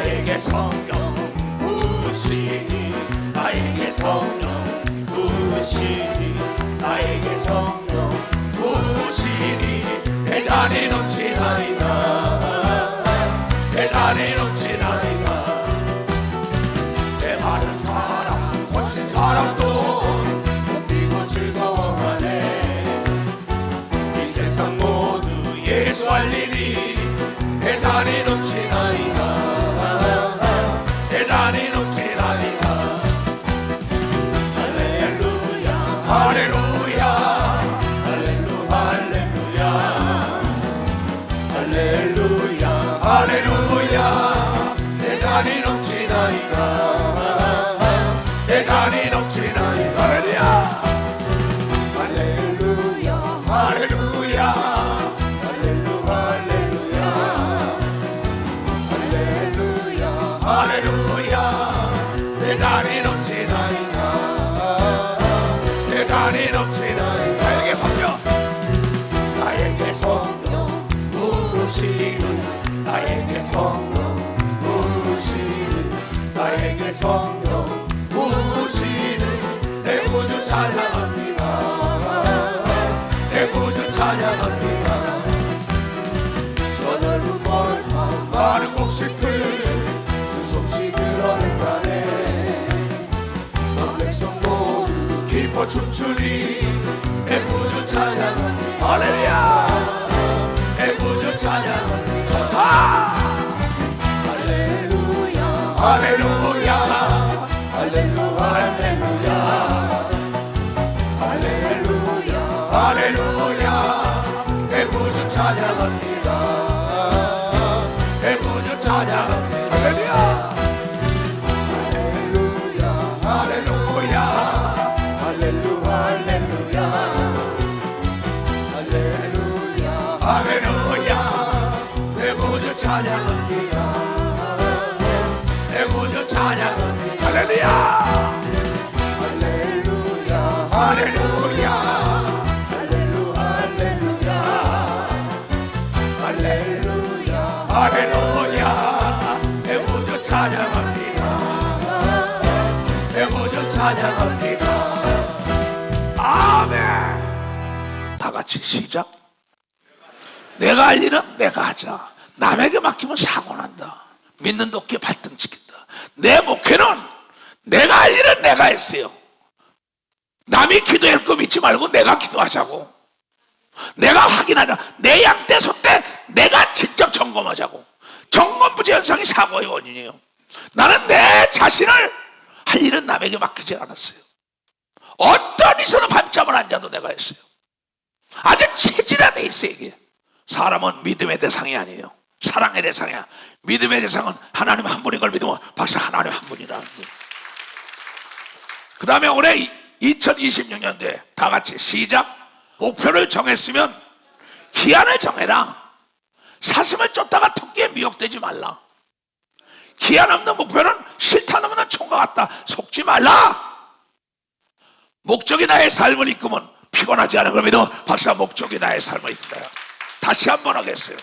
나에게 성령 부으시니 나에게 성령 부으시니 나에게 성령 부으시니 내 잔이 넘치나이다 내 잔이 넘치나이다 내 많은 사랑 거친 사랑도 웃기고 즐거워하네 이 세상 모두 예수 알리니 내 잔이 넘치나이다 내 잔이 넘치나이다 할렐루야 할렐루야 할렐루야 할렐루야 할렐루야 내 잔이 넘치나이다 내 잔이 넘치나이다 할렐루야 할렐루야 할렐루야 할렐루야 내 잔이 넘치나이다 내 잔이 넘치나이다 나에게 성령 나에게 성령 부으시는 나에게 성령 부으시는 나에게 성령 부으시는 내 구주 찬양합니다 내 구주 찬양합니다 저 넓은 멀리 많은 곡식들 기뻐 춤추니 내 구주 찬양은 할렐루야 내 구주 찬양은 좋다 할렐루야 할렐루야 할렐루야 할렐루야 할렐루야 내 구주 찬양합니다 내 구주 찬양합니다 할렐루야 할렐루야 내 구주 찬양합니다 내 구주 찬양합니다 할렐루야 할렐루야 할렐루야 할렐루야 할렐루야 내 구주 찬양합니다 내 구주 찬양합니다 아멘 다같이 시작 내가 할 일은 내가 하자 남에게 맡기면 사고난다 믿는 도끼에 발등 찍힌다 내 목회는 내가 할 일은 내가 했어요 남이 기도할 거 믿지 말고 내가 기도하자고 내가 확인하자 내 양떼 소떼 내가 직접 점검하자고 점검부재 현상이 사고의 원인이에요 나는 내 자신을 할 일은 남에게 맡기지 않았어요 어떤 이서는 밤잠을 안 자도 내가 했어요 아주 체질화돼 있어요 이게 사람은 믿음의 대상이 아니에요 사랑의 대상이야 믿음의 대상은 하나님 한 분인 걸 믿으면 박사 하나님 한 분이라는 거예요 그 다음에 올해 2026년도에 다 같이 시작 목표를 정했으면 기한을 정해라 사슴을 쫓다가 토끼에 미혹되지 말라 기한 없는 목표는 실탄 없는 총과 같다 속지 말라 목적이 나의 삶을 이끄면 피곤하지 않은 걸 믿으면 박사 목적이 나의 삶을 이끌어요 다시 한번 하겠어요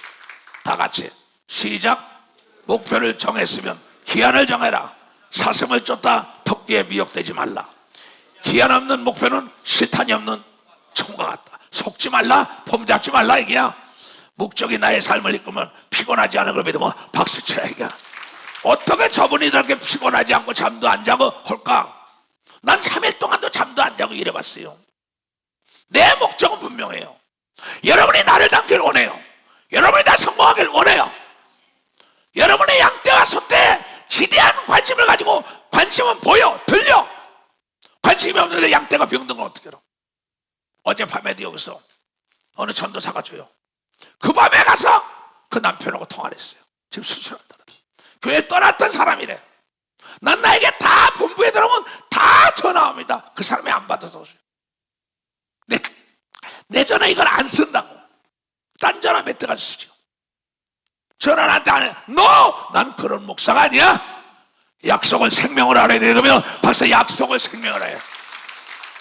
다 같이 시작 목표를 정했으면 기한을 정해라 사슴을 쫓다 토끼에 미혹되지 말라 기한 없는 목표는 실탄이 없는 총과 같다 속지 말라 폼잡지 말라 이게야 목적이 나의 삶을 이끌면 피곤하지 않은 걸 믿으면 박수 쳐야 이게 어떻게 저분이 저렇게 피곤하지 않고 잠도 안 자고 할까 난 3일 동안도 잠도 안 자고 일해봤어요 내 목적은 분명해요 여러분이 나를 닮길 원해요 여러분이 다 성공하길 원해요 여러분의 양떼와 소떼 지대한 관심을 가지고 관심은 보여 들려 관심이 없는데 양떼가 병든 건 어떻게 알아 어젯밤에도 여기서 어느 전도사가 줘요 그 밤에 가서 그 남편하고 통화를 했어요 지금 수술한다는 교회 떠났던 사람이래 난 나에게 다 본부에 들어오면 다 전화 옵니다 그 사람이 안 받아서 오세요 내 전화 이걸 안 쓴다고 딴 전화 몇 대가 쓰죠 전화 나한테 안 해 난 그런 목사가 아니야 약속을 생명을 알아야 되면 벌써 약속을 생명을 해요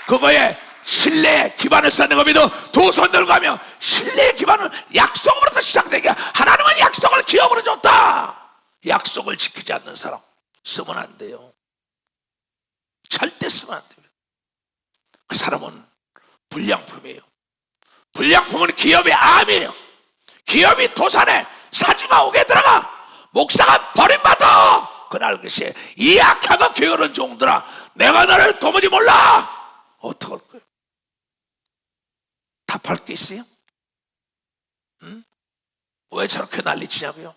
그거에 신뢰의 기반을 쌓는 겁니다 두 손 들고 가며 신뢰의 기반은 약속으로부터 시작되게 하나님은 약속을 기업으로 줬다 약속을 지키지 않는 사람 쓰면 안 돼요. 절대 쓰면 안 돼요. 그 사람은 불량품이에요. 불량품은 기업의 암이에요. 기업이 도산해 사주가 오게 들어가 목사가 버림받아. 그날 글쎄 이 악하고 게으른 종들아 내가 너를 도무지 몰라. 어떡할 거예요? 답할 게 있어요? 응? 왜 저렇게 난리치냐고요?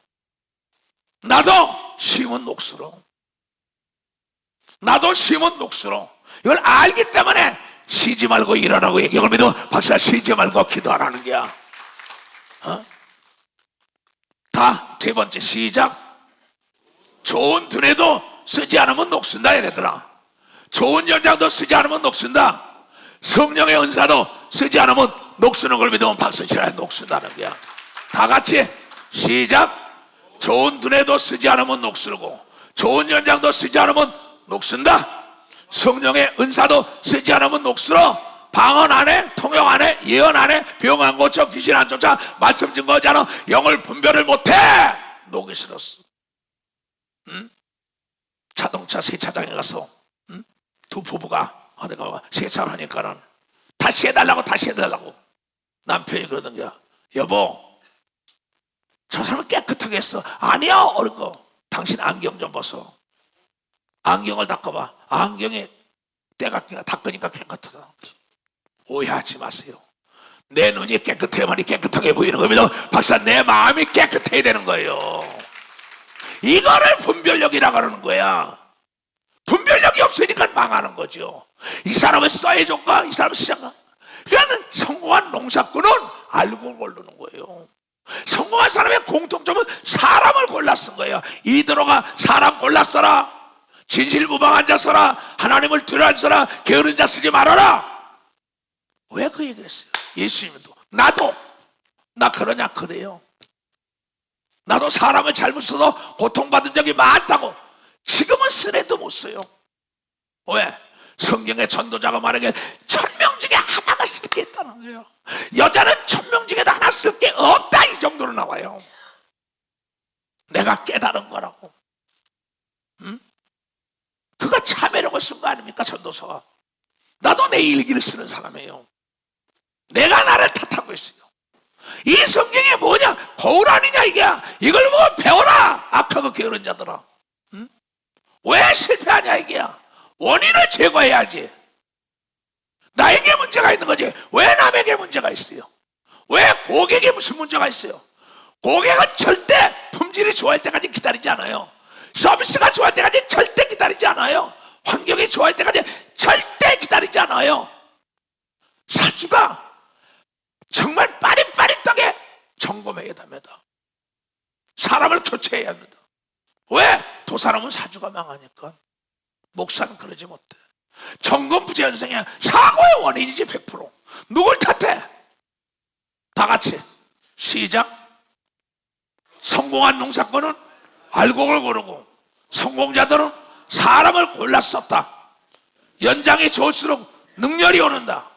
나도 심은 녹수로 이걸 알기 때문에 쉬지 말고 일하라고 이걸 믿어. 박사 쉬지 말고 기도하라는 거야. 다 세 번째 시작. 좋은 두뇌도 쓰지 않으면 녹슨다 얘네들아. 좋은 연장도 쓰지 않으면 녹슨다. 성령의 은사도 쓰지 않으면 녹쓰는 걸 믿으면 박수 치라. 녹슨다는 거야. 다 같이 시작. 좋은 두뇌도 쓰지 않으면 녹슬고 좋은 연장도 쓰지 않으면 녹슨다. 성령의 은사도 쓰지 않으면 녹슬어. 방언 안 해, 통역 안 해, 예언 안 해, 병 안 고쳐, 귀신 안 쫓아, 말씀 증거하지 않아, 영을 분별을 못해. 녹이 슬었어. 자동차 세차장에 가서 두 부부가 내가 세차를 하니까는 다시 해달라고 남편이 그러던가 여보 저 사람은 깨끗하게 했어. 아니요. 그러고 당신 안경 좀 벗어. 안경을 닦아봐. 안경에 때가 닦으니까 깨끗하다. 오해하지 마세요. 내 눈이 깨끗해야만이 깨끗하게 보이는 겁니다. 박사 내 마음이 깨끗해야 되는 거예요. 이거를 분별력이라고 하는 거야. 분별력이 없으니까 망하는 거죠. 이 사람을 써야줄까? 이 사람을 쓰자가? 그러니까 성공한 농사꾼은 알고 고르는 거예요. 성공한 사람의 공통점은 사람을 골라 쓴 거예요. 이드로가 사람 골라 써라. 진실무방한 자 써라. 하나님을 두려워하는 써라. 게으른 자 쓰지 말아라. 왜 그 얘기를 했어요? 예수님도 나도 나 그러냐 그래요. 나도 사람을 잘못 써서 고통받은 적이 많다고. 지금은 쓰레도 못 써요. 왜? 성경의 전도자가 말하기에 1000명 중에 하나가 쓸 게 있다는 거예요. 여자는 1000명 중에도 하나 쓸 게 없다 이 정도로 나와요. 내가 깨달은 거라고. 그가 참회력을 쓴 거 아닙니까? 전도서가. 나도 내 일기를 쓰는 사람이에요. 내가 나를 탓하고 있어요. 이 성경이 뭐냐? 거울 아니냐 이게. 이걸 보고 배워라 악하고 게으른 자들아. 왜 실패하냐 이게. 원인을 제거해야지. 나에게 문제가 있는 거지. 왜 남에게 문제가 있어요? 왜 고객에 무슨 문제가 있어요? 고객은 절대 품질이 좋아할 때까지 기다리지 않아요. 서비스가 좋아할 때까지 절대 기다리지 않아요. 환경이 좋아할 때까지 절대 기다리지 않아요. 사주가 정말 빠릿빠릿하게 점검해야 됩니다. 사람을 교체해야 합니다. 왜? 도사람은 사주가 망하니까. 목사는 그러지 못해. 점검부재현상의 사고의 원인이지 100%. 누굴 탓해? 다 같이 시작. 성공한 농사꾼은 알곡을 고르고 성공자들은 사람을 골라 썼다. 연장이 좋을수록 능렬이 오른다.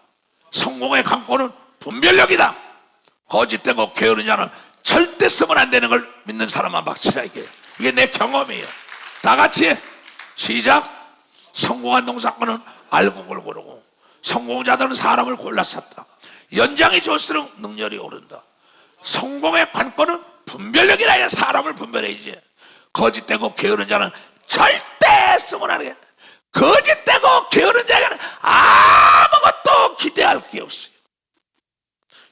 성공의 관건은 분별력이다. 거짓되고 게으른 자는 절대 쓰면 안 되는 걸 믿는 사람만 박치라. 이게 내 경험이에요. 다 같이 시작. 성공한 농사꾼은 알곡을 고르고 성공자들은 사람을 골라 샀다. 연장이 좋을수록 능렬이 오른다. 성공의 관건은 분별력이라. 사람을 분별해야지. 거짓되고 게으른 자는 절대 쓰면 안 돼. 거짓되고 게으른 자에게는 아무것도 기대할 게 없어요.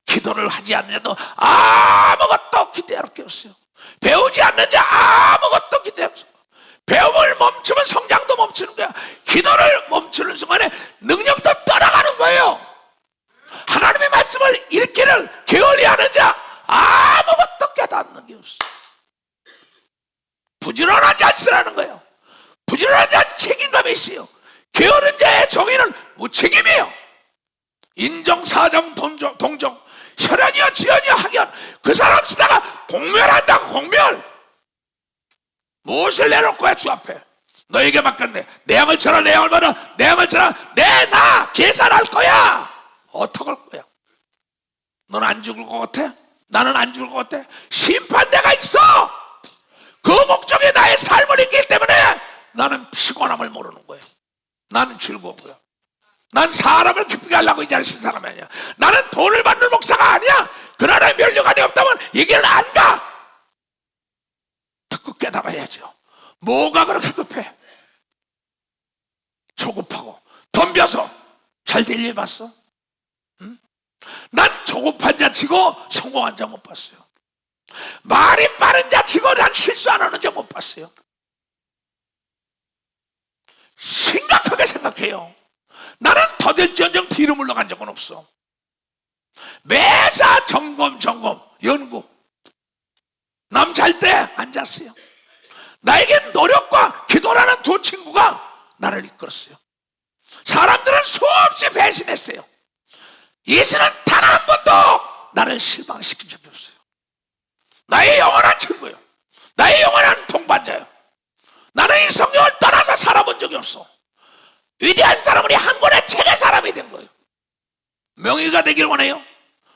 기도를 하지 않는데도 아무것도 기대할 게 없어요. 배우지 않는 자 아무것도 기대할 게 없어요. 배움을 멈추면 성장도 멈추는 거야. 기도를 멈추는 순간에 능력도 떠나가는 거예요. 하나님의 말씀을 읽기를 게을리하는 자 아무것도 깨닫는 게 없어. 부지런한 자 쓰라는 거예요. 부지런한 자 책임감이 있어요. 게으른 자의 정의는 무책임이에요. 인정, 사정, 동정, 혈연이여 지연이여 학연. 그 사람 쓰다가 공멸한다고. 공멸. 무엇을 내놓을 거야 주 앞에. 너에게 맡겼네. 내 양을 쳐라. 내 양을 받아. 내 양을 쳐라. 내 나 계산할 거야. 어떡할 거야? 넌 안 죽을 것 같아? 나는 안 죽을 것 같아? 심판대가 있어. 그 목적이 나의 삶을 있기 때문에 나는 피곤함을 모르는 거예요. 나는 즐거운 거예요. 난 사람을 기쁘게 하려고 이 자리에 쓴 사람이 아니야. 나는 돈을 받는 목사가 아니야. 그 나라에 면류관이 없다면 이 길은 안 가. 듣고 깨달아야죠. 뭐가 그렇게 급해? 조급하고 덤벼서 잘 될 일 봤어? 응? 난 조급한 자 치고 성공한 자 못 봤어요. 말이 빠른 자 치고 난 실수 안 하는 자 못 봤어요. 심각하게 생각해요. 나는 더딜지언정 뒤로 물러간 적은 없어. 매사 점검 연구. 남 잘 때 앉았어요. 나에겐 노력과 기도라는 두 친구가 나를 이끌었어요. 사람들은 수없이 배신했어요. 예수는 단 한 번도 나를 실망시킨 적이 없어요. 나의 영원한 친구예요. 나의 영원한 동반자예요. 나는 이 성경을 떠나서 살아본 적이 없어. 위대한 사람은 이 한 권의 책의 사람이 된 거예요. 명의가 되길 원해요.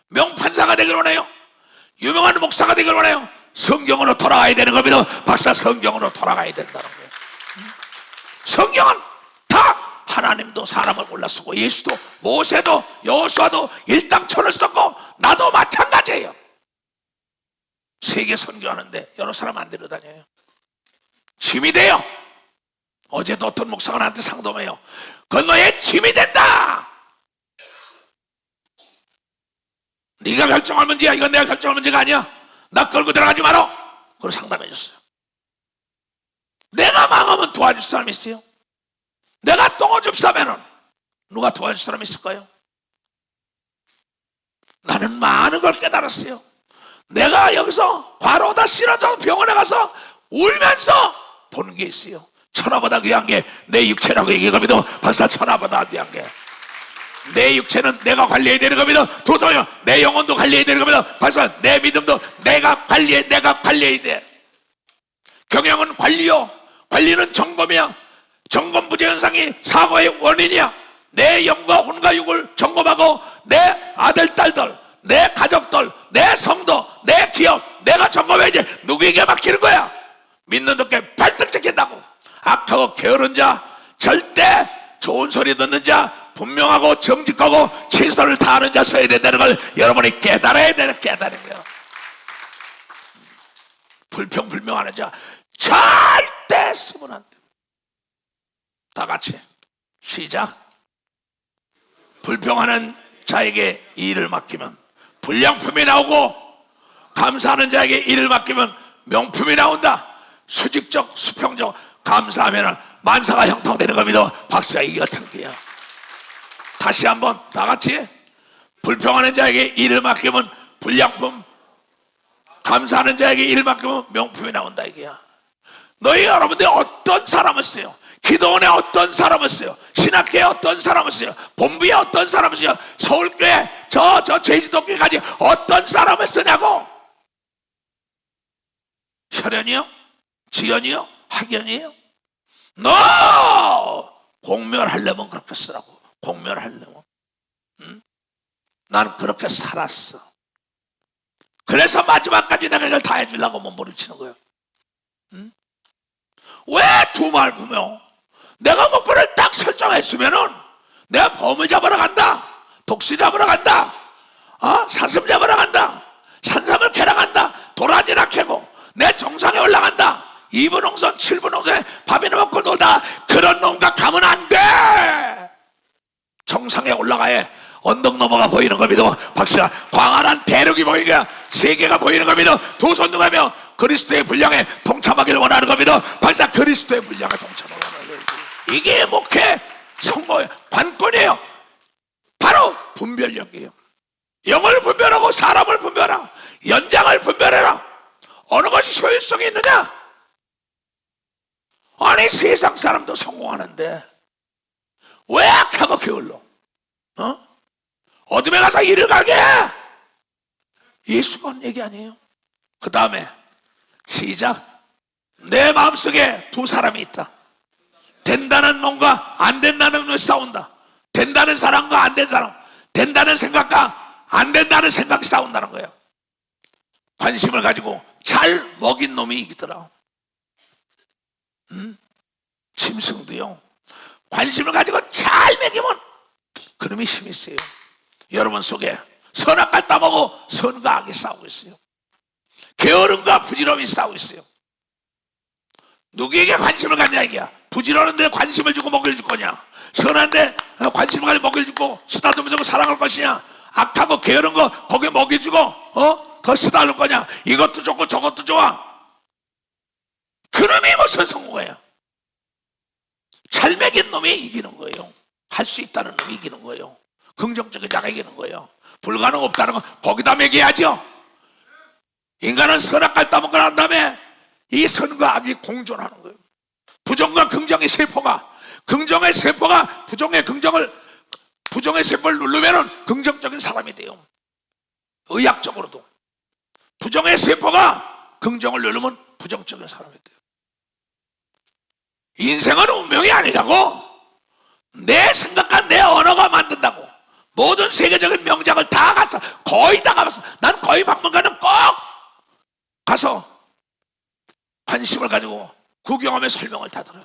명판사가 되길 원해요. 유명한 목사가 되길 원해요. 성경으로 돌아가야 되는 겁니다. 박사, 성경으로 돌아가야 된다는 거예요. 성경은 다 하나님도 사람을 골라 쓰고 예수도 모세도 여호수아도 일당천을 썼고 나도 마찬가지예요. 세계 선교하는데 여러 사람 안 데려다녀요. 짐이 돼요. 어제도 어떤 목사가 나한테 상담해요. 그건 너의 짐이 된다. 네가 결정할 문제야. 이건 내가 결정할 문제가 아니야. 나 끌고 들어가지 마라. 그걸 상담해 줬어요. 내가 망하면 도와줄 사람이 있어요? 내가 똥오줌 싸면은 누가 도와줄 사람이 있을까요? 나는 많은 걸 깨달았어요. 내가 여기서 과로다 쓰러져서 병원에 가서 울면서 보는 게 있어요. 천하보다 귀한 게 내 육체라고 얘기하거든요. 박사, 천하보다 귀한 게 내 육체는 내가 관리해야 되는 겁니다. 도서요, 내 영혼도 관리해야 되는 겁니다. 박사, 내 믿음도 내가 관리해야 돼. 경영은 관리요. 관리는 점검이야. 점검 부재 현상이 사고의 원인이야. 내 영과 혼과 육을 점검하고 내 아들, 딸들, 내 가족들, 내 성도, 내 기업, 내가 점검해야지. 누구에게 맡기는 거야? 믿는 doc게 발등 찍힌다고. 악하고 게으른 자, 절대 좋은 소리 듣는 자, 분명하고 정직하고 최선을 다하는 자 써야 된다는 걸 여러분이 깨달아야 되는 깨달음이에요. 불평불명하는 자 절대 쓰면 안 돼. 다 같이 시작. 불평하는 자에게 일을 맡기면 불량품이 나오고, 감사하는 자에게 일을 맡기면 명품이 나온다. 수직적, 수평적 감사하면 만사가 형통되는 겁니다. 박수가 이 같은 게야. 다시 한번 다 같이. 불평하는 자에게 일을 맡기면 불량품, 감사하는 자에게 일을 맡기면 명품이 나온다 이게야. 너희 여러분들이 어떤 사람을 써요? 기도원에 어떤 사람을 써요? 신학교에 어떤 사람을 써요? 본부에 어떤 사람을 써요? 서울교회 저 제주도교회까지 어떤 사람을 쓰냐고. 혈연이요? 지연이요? 학연이에요? 너 공멸하려면 그렇게 쓰라고. 공멸하려면. 난 그렇게 살았어. 그래서 마지막까지 내가 이걸 다 해주려고 몸부림치는 거예요. 왜 두 말 보며 내가 목표를 딱 설정했으면은 내가 범을 잡으러 간다, 독시 잡으러 간다, 사슴 잡으러 간다, 산삼을 캐러 간다, 도라지나 캐고 내 정상에 올라간다, 2분 홍선 7분 홍선에 밥이나 먹고 놀다, 그런 놈과 가면 안 돼. 정상에 올라가야 언덕 넘어가 보이는 겁니다. 박수야. 광활한 대륙이 보이는 거야. 세계가 보이는 겁니다. 두 손 들어가며 그리스도의 분량에 동참하기를 원하는 겁니다. 박수야. 그리스도의 분량에 동참하기를 원하는 거예요. 이게 목회 성공의 관건이에요. 바로 분별력이에요. 영을 분별하고 사람을 분별하라. 연장을 분별해라. 어느 것이 효율성이 있느냐? 아니 세상 사람도 성공하는데 왜 악하고 게을러? 어둠에 가서 일을 가게 해. 예수가 한 얘기 아니에요? 그 다음에 시작. 내 마음속에 두 사람이 있다. 된다는 놈과 안 된다는 놈이 싸운다. 된다는 사람과 안 된 사람, 된다는 생각과 안 된다는 생각이 싸운다는 거예요. 관심을 가지고 잘 먹인 놈이 이기더라. 짐승도요, 관심을 가지고 잘 먹이면 그놈이 힘이 세요. 여러분 속에 선악과 따먹고 선과 악이 싸우고 있어요. 게으름과 부지런함이 싸우고 있어요. 누구에게 관심을 갖냐 이게야. 부지런한데 관심을 주고 먹일 줄 거냐, 선한데 관심을 가지고 먹일 주고 쓰다듬어 주고 사랑할 것이냐, 악하고 게으른 거 거기에 먹여주고 더 쓰다듬을 거냐. 이것도 좋고 저것도 좋아. 그놈이 무슨 성공이야. 잘 먹인 놈이 이기는 거예요. 할 수 있다는 놈이 이기는 거예요. 긍정적인 자가 이기는 거예요. 불가능 없다는 건 거기다 먹여야죠. 인간은 선악과를 따먹고 난 다음에 이 선과 악이 공존하는 거예요. 부정과 긍정의 세포가, 긍정의 세포가 부정의 세포를 누르면 긍정적인 사람이 돼요. 의학적으로도 부정의 세포가 긍정을 누르면 부정적인 사람이 돼요. 인생은 운명이 아니라고. 내 생각과 내 언어가 만든다고. 모든 세계적인 명작을 다 갔어. 거의 다 가봤어. 난 거의 박물관은 꼭 가서 관심을 가지고 구경하며 설명을 다 들어요.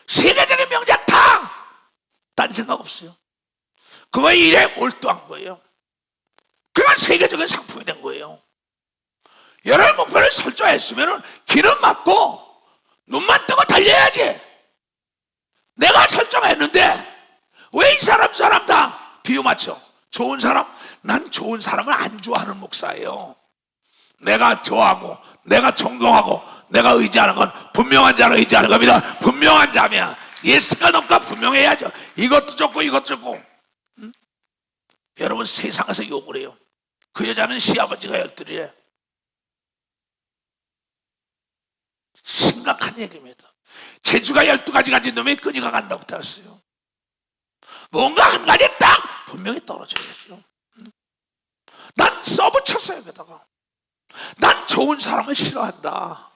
세계적인 명작 다! 딴 생각 없어요. 그거의 일에 몰두한 거예요. 그건 세계적인 상품이 된 거예요. 여러 목표를 설정했으면 길은 막고 눈만 뜨고 달려야지. 내가 설정했는데 왜 이 사람 다 비유 맞춰? 좋은 사람? 난 좋은 사람을 안 좋아하는 목사예요. 내가 좋아하고 내가 존경하고 내가 의지하는 건 분명한 자를 의지하는 겁니다. 분명한 자면 예스가 너가 분명해야죠. 이것도 좋고 이것도 좋고. 여러분 세상에서 욕을 해요. 그 여자는 시아버지가 12이래. 심각한 얘기입니다. 재주가 12가지 가진 놈이 끈이가 간다고 했어요. 뭔가 한 가지 딱 분명히 떨어져야죠. 난 써붙였어요. 게다가 난 좋은 사람을 싫어한다.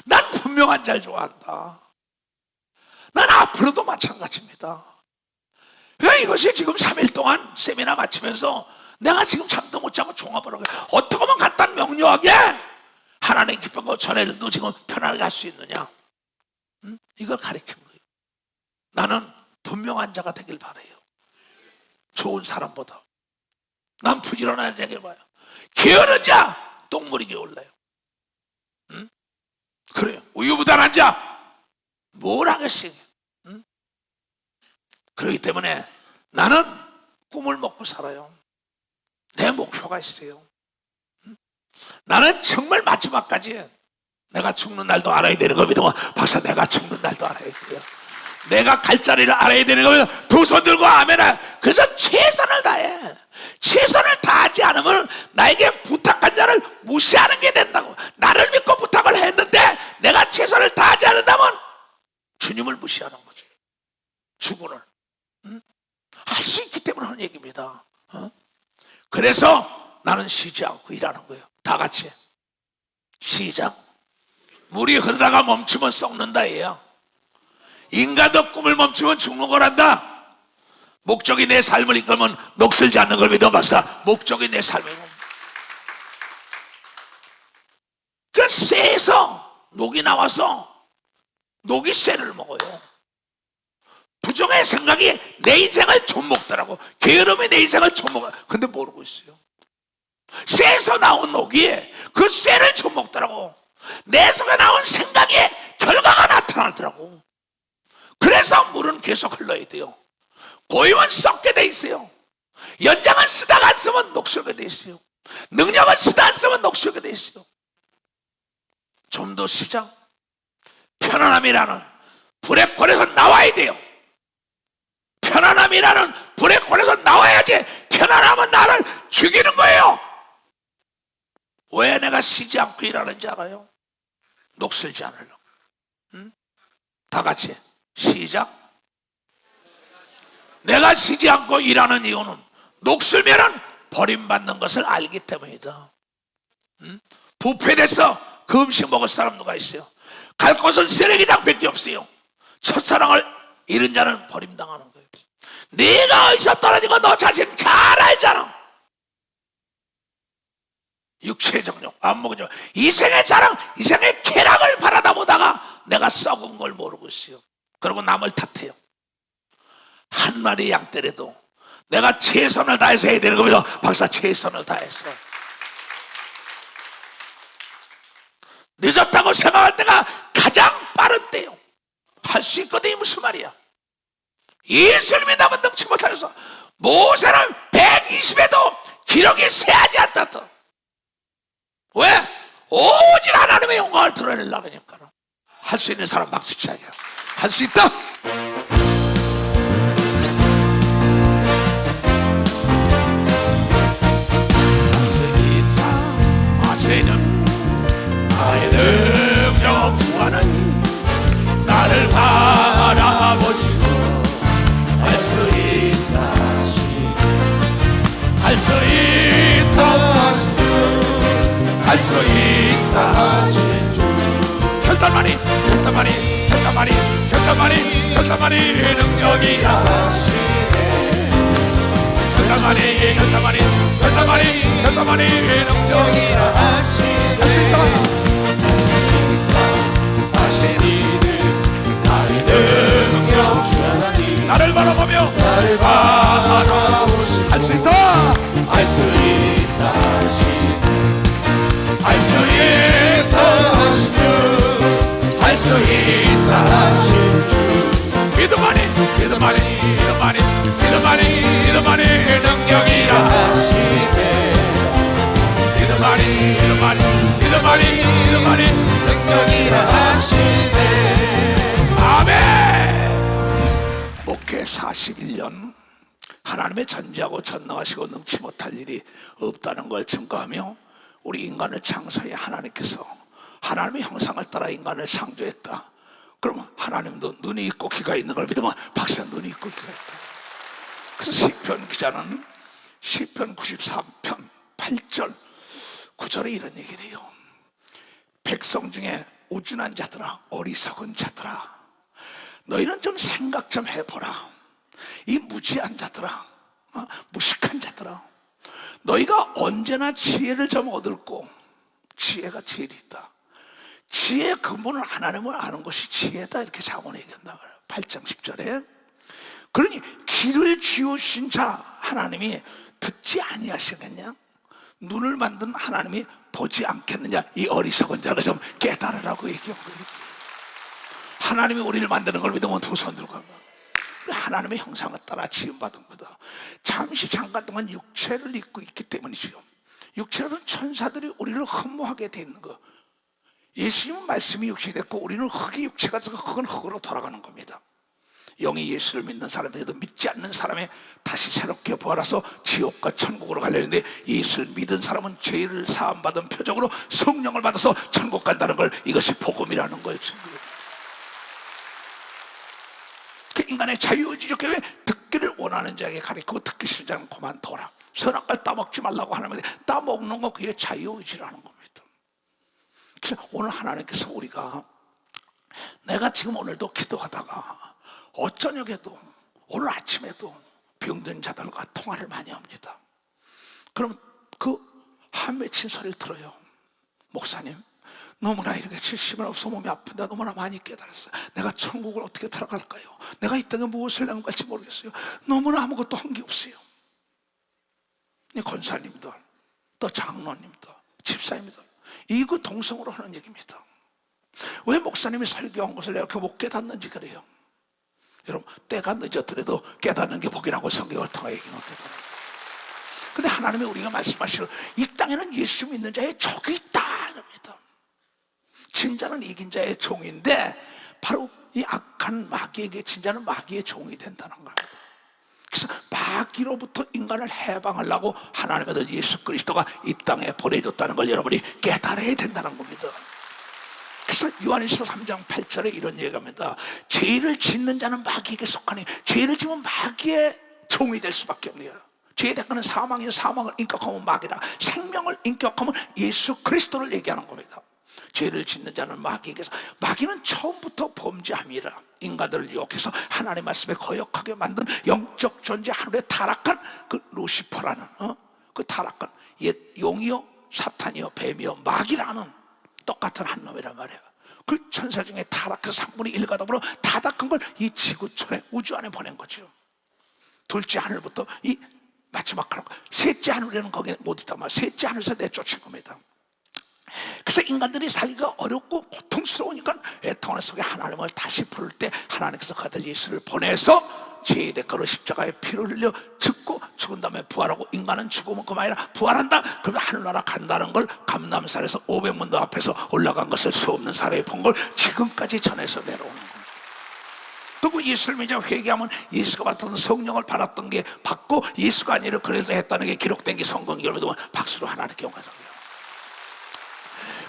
난 분명한 자를 좋아한다. 난 앞으로도 마찬가지입니다. 왜 이것이 지금 3일 동안 세미나 마치면서 내가 지금 잠도 못 자고 종합을 하고 어떻게 하면 간단 명료하게 하나님 기쁜 거 전에도 지금 편하게 할 수 있느냐, 이걸 가르친 거예요. 나는 분명한 자가 되길 바라요. 좋은 사람보다. 난 부지런한 자길 봐요. 게으른 자 똥물이게 올라요. 그래요. 우유부단한 자 뭘 하겠어요. 그렇기 때문에 나는 꿈을 먹고 살아요. 내 목표가 있어요. 나는 정말 마지막까지 내가 죽는 날도 알아야 되는 겁니다. 박사, 내가 죽는 날도 알아야 돼요. 내가 갈 자리를 알아야 되는 겁니다. 두 손 들고 아멘아. 그래서 최선을 다해. 최선을 다하지 않으면 나에게 부탁한 자를 무시하는 게 된다고. 나를 믿고 부탁을 했는데 내가 최선을 다하지 않는다면 주님을 무시하는 거죠. 주군을 할 수 있기 때문에 하는 얘기입니다. 그래서 나는 쉬지 않고 일하는 거예요. 다 같이 시작. 물이 흐르다가 멈추면 썩는다 얘야. 인간도 꿈을 멈추면 죽는 거란다. 목적이 내 삶을 이끌면 녹슬지 않는 걸 믿어 봤어. 목적이 내 삶이고. 그 쇠에서 녹이 나와서 녹이 쇠를 먹어요. 부정의 생각이 내 인생을 좀 먹더라고. 게으름이 내 인생을 좀 먹어요. 근데 모르고 있어요. 쇠에서 나온 녹이 그 쇠를 좀 먹더라고. 내 속에 나온 생각이 결과가 나타나더라고. 그래서 물은 계속 흘러야 돼요. 고임은 썩게 돼 있어요. 연장은 쓰다가 안 쓰면 녹슬게 돼 있어요. 능력은 쓰다 안 쓰면 녹슬게 돼 있어요. 좀 더 시작. 편안함이라는 불의 꼴에서 나와야 돼요. 편안함이라는 불의 꼴에서 나와야지. 편안함은 나를 죽이는 거예요. 왜 내가 쉬지 않고 일하는지 알아요? 녹슬지 않으려고. 다 같이 시작. 내가 쉬지 않고 일하는 이유는 녹슬면은 버림받는 것을 알기 때문이다. 부패돼서 그 음식 먹을 사람 누가 있어요? 갈 곳은 쓰레기장밖에 없어요. 첫사랑을 잃은 자는 버림당하는 거예요. 네가 어디서 떨어진 거 너 자신 잘 알잖아. 육체의 정욕, 안목의 정욕, 이생의 자랑, 이생의 쾌락을 바라다 보다가 내가 내가 썩은 걸 모르고 있어요. 그리고 남을 탓해요. 한 마리 양 때려도 내가 최선을 다해서 해야 되는 겁니다. 박사, 최선을 다해서. 늦었다고 생각할 때가 가장 빠른 때요. 할 수 있거든요. 무슨 말이야? 예수를 믿으면 능치 못하여서 모세는 120에도 기록이 세하지 않다. 왜? 오직 하나님의 영광을 드러내려고 하니까. 할 수 있는 사람 박수 치자고요. 할 수 있다. 아세는 나의 능력 주 하나님 나를 바라보시고 할 수 있다 하시니 할 수 있다 하시니 할 수 있다 하신 주 결단만이 능력이야 하시네 결단만이 능력이라 하시네 할 수 있다 나의 능력 주 하나님 나를 바라보며 나를 바라보시고 할 수 있다 할 수 있다 하시네 할 수 있다 하신 주 할 수 있다 하신 주 믿음만이 능력이라 하시네 믿음만이 능력이라 하시네 아멘. 목회 41년 하나님의 전지하고 전능하시고 능치 못할 일이 없다는 걸 증거하며 우리 인간을 창조해 하나님께서 하나님의 형상을 따라 인간을 창조했다. 그러면 하나님도 눈이 있고 귀가 있는 걸 믿으면 박사 눈이 있고 귀가 있다. 그래서 시편 기자는 시편 93편 8절 9절에 이런 얘기를 해요. 백성 중에 우준한 자들아 어리석은 자들아 너희는 좀 생각 좀 해보라. 이 무지한 자들아 무식한 자들아 너희가 언제나 지혜를 좀 얻을고 지혜가 제일 있다. 지혜의 근본은 하나님을 아는 것이 지혜다 이렇게 잠언에 얘기한다. 8장 10절에 그러니 길을 지으신 자 하나님이 듣지 아니하시겠냐? 눈을 만든 하나님이 보지 않겠느냐? 이 어리석은 자를 좀 깨달으라고 얘기한 거예요. 하나님이 우리를 만드는 걸 믿으면 두 손 들고 하면 하나님의 형상을 따라 지음받은 거다. 잠깐 동안 육체를 입고 있기 때문이죠. 육체는 천사들이 우리를 흠모하게 돼 있는 거. 예수님은 말씀이 육신이 됐고 우리는 흙이 육체가 돼서 흙은 흙으로 돌아가는 겁니다. 영이 예수를 믿는 사람에게도 믿지 않는 사람이 다시 새롭게 부활해서 지옥과 천국으로 가려는데 예수를 믿은 사람은 죄를 사함받은 표적으로 성령을 받아서 천국 간다는 걸 이것이 복음이라는 거예요. 그 인간의 자유의지적 결에 듣기를 원하는 자에게 가리키고 듣기 싫지 않으면 그만둬라. 선악과를 따먹지 말라고 하는 건데 따먹는 거 그게 자유의지라는 겁니다. 그래서 오늘 하나님께서 우리가 내가 지금 오늘도 기도하다가 어쩌녁에도 오늘 아침에도 병든 자들과 통화를 많이 합니다. 그럼 그 한 맺힌 소리를 들어요. 목사님 너무나 이렇게 70은 없어 몸이 아픈데 너무나 많이 깨달았어요. 내가 천국을 어떻게 들어갈까요? 내가 이 땅에 무엇을 남갈지 모르겠어요. 너무나 아무것도 한 게 없어요. 권사님들 또 장로님들 집사님들 이거 동성으로 하는 얘기입니다. 왜 목사님이 설교한 것을 내가 못 깨닫는지 그래요. 여러분 때가 늦었더라도 깨닫는 게 복이라고 성경을 통해 얘기하거든요. 근데 하나님이 우리가 말씀하시는 이 땅에는 예수 믿는 자의 적이 있다 합니다. 진자는 이긴 자의 종인데 바로 이 악한 마귀에게 진자는 마귀의 종이 된다는 겁니다. 그래서 마귀로부터 인간을 해방하려고 하나님의 아들 예수 그리스도가 이 땅에 보내줬다는 걸 여러분이 깨달아야 된다는 겁니다. 그래서 요한일서 3장 8절에 이런 얘기가 합니다. 죄를 짓는 자는 마귀에게 속하니 죄를 지면 마귀의 종이 될 수밖에 없네요. 죄의 대가는 사망이요 사망을 인격하면 마귀라. 생명을 인격하면 예수 그리스도를 얘기하는 겁니다. 죄를 짓는 자는 마귀에게서 마귀는 처음부터 범죄함이라 인간들을 유혹해서 하나님의 말씀에 거역하게 만든 영적 존재 하늘에 타락한 그 루시퍼라는 그 타락한 옛 용이요 사탄이요 뱀이요 마귀라는 똑같은 한 놈이란 말이에요. 그 천사 중에 타락해서 3분의 1 가담으로 타락한 걸 이 지구촌에 우주 안에 보낸 거죠. 둘째 하늘부터 이 마지막 하늘, 셋째 하늘에는 거기에 못 있단 말이에요. 셋째 하늘에서 내쫓은 겁니다. 그래서 인간들이 살기가 어렵고 고통스러우니까 애통하는 속에 하나님을 다시 부를 때 하나님께서 그 아들 예수를 보내서 죄의 대가로 십자가에 피를 흘려 죽고 죽은 다음에 부활하고 인간은 죽으면 그만이라 부활한다. 그러면 하늘나라 간다는 걸 감람산에서 500문도 앞에서 올라간 것을 수 없는 사람이 본 걸 지금까지 전해서 내려오는 겁니다. 또 예수를 믿어 회개하면 예수가 받던 성령을 받았던 게 받고 예수가 아니라 그래도 했다는 게 기록된 게 성경 열매도 박수로 하나님께 영광을.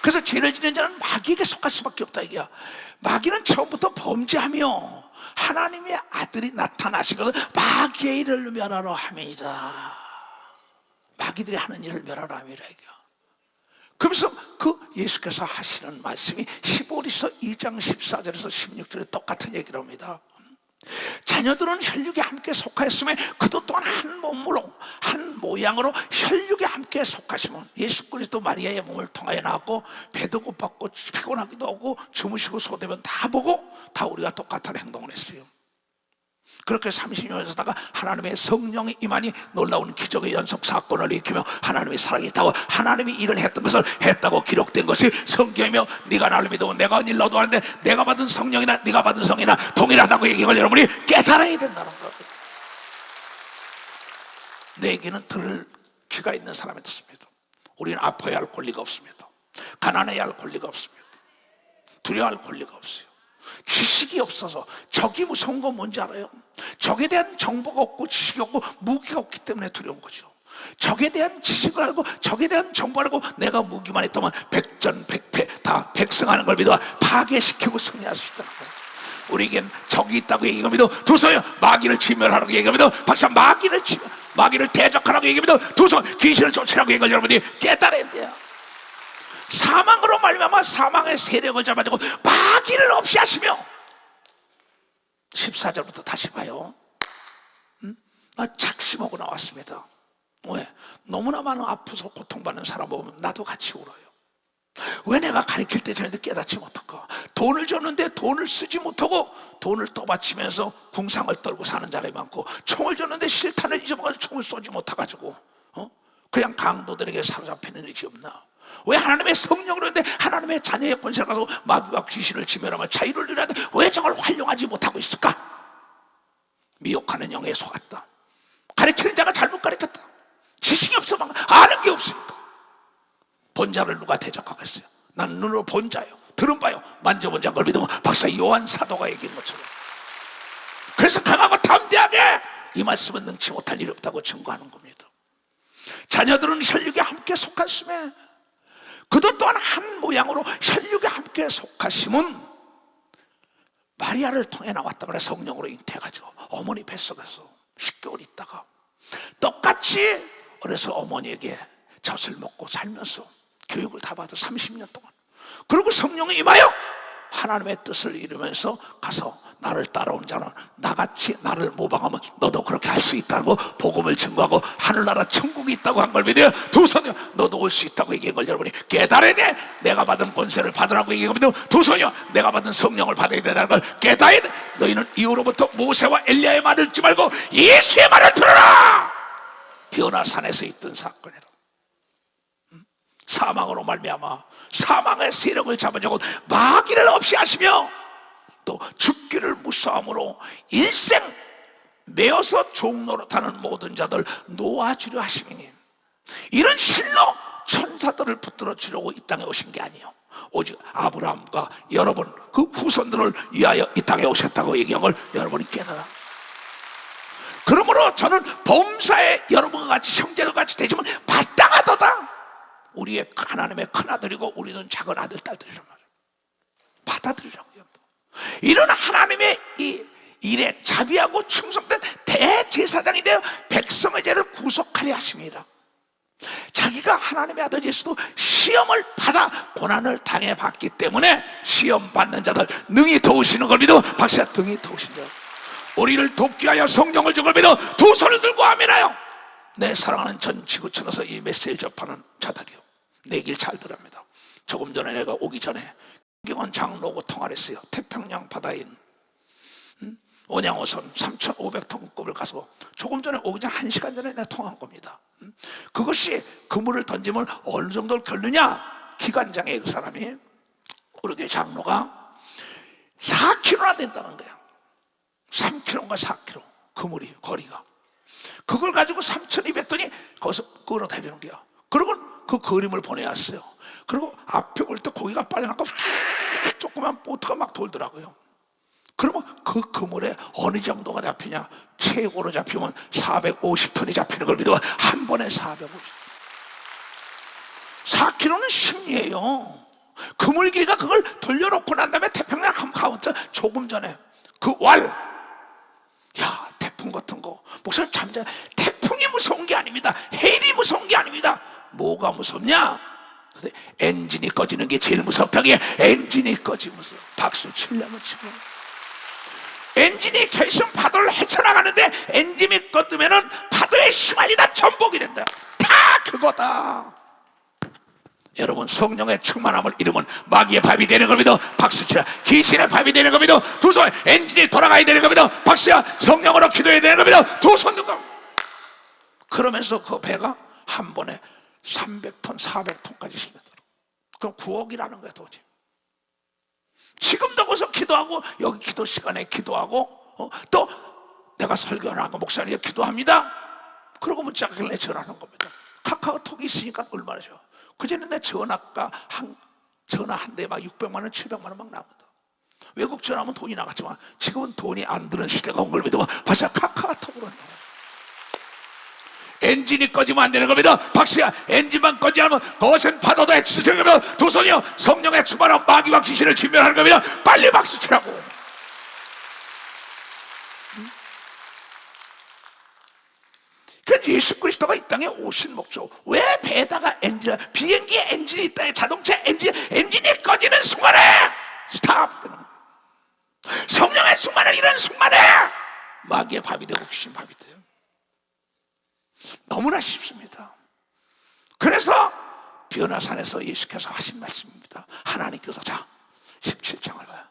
그래서 죄를 지는 자는 마귀에게 속할 수밖에 없다 이게야. 마귀는 처음부터 범죄하며 하나님의 아들이 나타나시고 마귀의 일을 멸하러 함이다. 마귀들이 하는 일을 멸하러 함이라 이게야. 그러면서 그 예수께서 하시는 말씀이 히브리서 2장 14절에서 16절에 똑같은 얘기를 합니다. 자녀들은 혈육에 함께 속하였으며 그도 또한 한 몸으로 한 모양으로 혈육에 함께 속하시면 예수 그리스도 마리아의 몸을 통하여 나왔고 배도 고팠고 피곤하기도 하고 주무시고 소대변 다 보고 다 우리가 똑같은 행동을 했어요. 그렇게 30년을 살다가 하나님의 성령이 임하니 놀라운 기적의 연속 사건을 일으키며 하나님의 사랑이 있다고 하나님이 일을 했던 것을 했다고 기록된 것이 성경이며 네가 나를 믿어 내가 한 일 너도 하는데 내가 받은 성령이나 네가 받은 성이나 동일하다고 얘기를 여러분이 깨달아야 된다는 거예요. 내 얘기는 들을 귀가 있는 사람이 듣습니다. 우리는 아파야 할 권리가 없습니다. 가난해야 할 권리가 없습니다. 두려워할 권리가 없어요. 지식이 없어서. 적이 무서운 건 뭔지 알아요? 적에 대한 정보가 없고 지식이 없고 무기가 없기 때문에 두려운 거죠. 적에 대한 지식을 알고 적에 대한 정보를 알고 내가 무기만 있다면 백전백패 다 백승하는 걸 믿어 파괴시키고 승리할 수 있다는 거예요. 우리에겐 적이 있다고 얘기합니다. 두서요 마귀를 지멸하라고 얘기합니다. 박사 마귀를 대적하라고 얘기합니다. 두서 귀신을 쫓으라고 얘기할 여러분이 깨달아야 돼요. 사망으로 말미암아 사망의 세력을 잡아주고 마귀를 없이 하시며 14절부터 다시 봐요. 나 작심하고 나왔습니다. 왜? 너무나 많은 아프서 고통받는 사람 보면 나도 같이 울어요. 왜 내가 가르칠 때 전에도 깨닫지 못할까? 돈을 줬는데 돈을 쓰지 못하고 돈을 떠받치면서 궁상을 떨고 사는 자들이 많고 총을 줬는데 실탄을 잊어먹어서 총을 쏘지 못해가지고 그냥 강도들에게 사로잡히는 일이 없나? 왜 하나님의 성령으로 했는데 하나님의 자녀의 권세를 가지고 마귀와 귀신을 지멸하며 자유를 누리는데 왜 저걸 활용하지 못하고 있을까? 미혹하는 영에 속았다. 가르치는 자가 잘못 가르쳤다. 지식이 없어 아는 게 없으니까. 본 자를 누가 대적하겠어요? 난 눈으로 본 자요, 들은 바요, 만져본 자를 믿으면 박사 요한 사도가 얘기한 것처럼. 그래서 강하고 담대하게 이 말씀은 능치 못할 일이 없다고 증거하는 겁니다. 자녀들은 혈육에 함께 속하심에 그도 또한 한 모양으로 혈육에 함께 속하심은 마리아를 통해 나왔다 그래. 성령으로 잉태해가지고 어머니 뱃속에서 10개월 있다가 똑같이 어려서 어머니에게 젖을 먹고 살면서 교육을 다 받아 30년 동안. 그리고 성령이 임하여 하나님의 뜻을 이루면서 가서 나를 따라온 자는 나같이 나를 모방하면 너도 그렇게 할 수 있다는 거 복음을 증거하고 하늘나라 천국이 있다고 한 걸 믿어요. 두 손이요 너도 올 수 있다고 얘기한 걸 여러분이 깨달아야 돼. 내가 받은 권세를 받으라고 얘기합니다. 두 손이요 내가 받은 성령을 받아야 된다는 걸 깨달아야 돼. 너희는 이후로부터 모세와 엘리야의 말을 듣지 말고 예수의 말을 들어라. 변화산에서 있던 사건이라. 사망으로 말미암아 사망의 세력을 잡아주고 마귀를 없이 하시며 또 죽기를 무서함으로 일생 매어서 종노릇하는 모든 자들 놓아주려 하시니 이런 실로 천사들을 붙들어 주려고 이 땅에 오신 게 아니에요. 오직 아브라함과 여러분 그 후손들을 위하여 이 땅에 오셨다고 얘기한 걸 여러분이 깨달아. 그러므로 저는 범사에 여러분과 같이 형제와 같이 되지만 마땅하도다. 우리의 하나님의 큰아들이고 우리는 작은 아들 딸들이란 말이에요. 받아들이라고요. 이런 하나님의 이 일에 자비하고 충성된 대제사장이 되어 백성의 죄를 구속하려 하심이라. 자기가 하나님의 아들 예수도 시험을 받아 고난을 당해봤기 때문에 시험 받는 자들 능히 도우시는 걸 믿어. 박사 등이 도우신 자 우리를 돕기 위하여 성령을 준 걸 믿어 두 손을 들고 아멘하여. 내 사랑하는 전 지구촌에서 이 메시지를 접하는 자들이요 내 길 잘 들읍니다. 조금 전에 내가 오기 전에 성경은 장로하고 통화를 했어요. 태평양 바다에 있는 온양어선 3,500톤급을 가서 조금 전에 오기 전 1시간 전에 내가 통화한 겁니다. 그것이 그물을 던지면 어느 정도를 결느냐, 기관장의 그 사람이 우리 장로가 4km나 된다는 거야. 3km인가 4km 그물이 거리가. 그걸 가지고 3,200톤이 거기서 끌어다니는 거야. 그리고 그 그림을 보내왔어요. 그리고 앞에 올 때 고기가 빨려나고 조그만 보트가 막 돌더라고요. 그러면 그 그물에 어느 정도가 잡히냐, 최고로 잡히면 450톤이 잡히는 걸 믿어. 한 번에 4km는 심리예요. 그물 길이가 그걸 돌려놓고 난 다음에 태평양 한가운데 조금 전에 그 야, 태풍 같은 거 목사님 잠자. 태풍이 무서운 게 아닙니다. 해일이 무서운 게 아닙니다. 뭐가 무섭냐? 엔진이 꺼지는 게 제일 무섭다게. 엔진이 꺼지면 무서워. 박수 치려면 치고. 엔진이 계속 파도를 헤쳐나가는데 엔진이 꺼지면은 파도에 휘말리다 전복이 된다. 다 그거다. 여러분, 성령의 충만함을 잃으면 마귀의 밥이 되는 겁니다. 박수치라. 귀신의 밥이 되는 겁니다. 두 손, 엔진이 돌아가야 되는 겁니다. 박수야. 성령으로 기도해야 되는 겁니다. 두 손 누가. 그러면서 그 배가 한 번에 300톤, 400톤까지 실렸더라고. 그럼 9억이라는 거야, 도저히. 지금도 거기서 기도하고, 여기 기도 시간에 기도하고, 또 내가 설교를 하고 목사님이 기도합니다. 그러고 문자가 내 전화하는 겁니다. 카카오톡이 있으니까 얼마나 좋아. 그전에 내 전화가 전화 한 대에 막 600만 원, 700만 원 막 나옵니다. 외국 전화하면 돈이 나갔지만 지금은 돈이 안 드는 시대가 온 걸 믿으면 벌써 카카오톡으로 한다. 엔진이 꺼지면 안 되는 겁니다. 박수야. 엔진만 꺼지 않으면 거센 파도도 해치는 겁니다. 두 손이요, 성령의 충만한 마귀와 귀신을 진멸하는 겁니다. 빨리 박수 치라고. 그래서 예수 그리스도가 이 땅에 오신 목적, 왜 배에다가 비행기에 엔진이 있다, 자동차 엔진이 꺼지는 순간에 스탑 되는 거예요. 성령의 충만을 이런 순간에 마귀의 밥이 되고 귀신 밥이 돼요. 너무나 쉽습니다. 그래서 변화산에서 예수께서 하신 말씀입니다. 하나님께서, 자 17장을 봐요.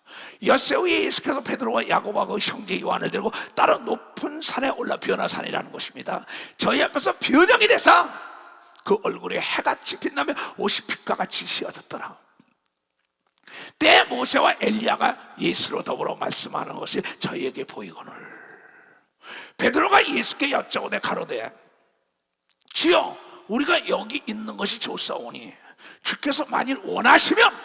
엿새우에 예수께서 베드로와 야고보하고 형제 요한을 데리고 따로 높은 산에 올라, 변화산이라는 곳입니다. 저희 앞에서 변형이 돼서 그 얼굴에 해같이 빛나며 옷이 빛과 같이 씌어졌더라. 때 모세와 엘리야가 예수로 더불어 말씀하는 것이 저희에게 보이거늘 베드로가 예수께 여쭤오되 가로되 주여, 우리가 여기 있는 것이 좋사오니 주께서 만일 원하시면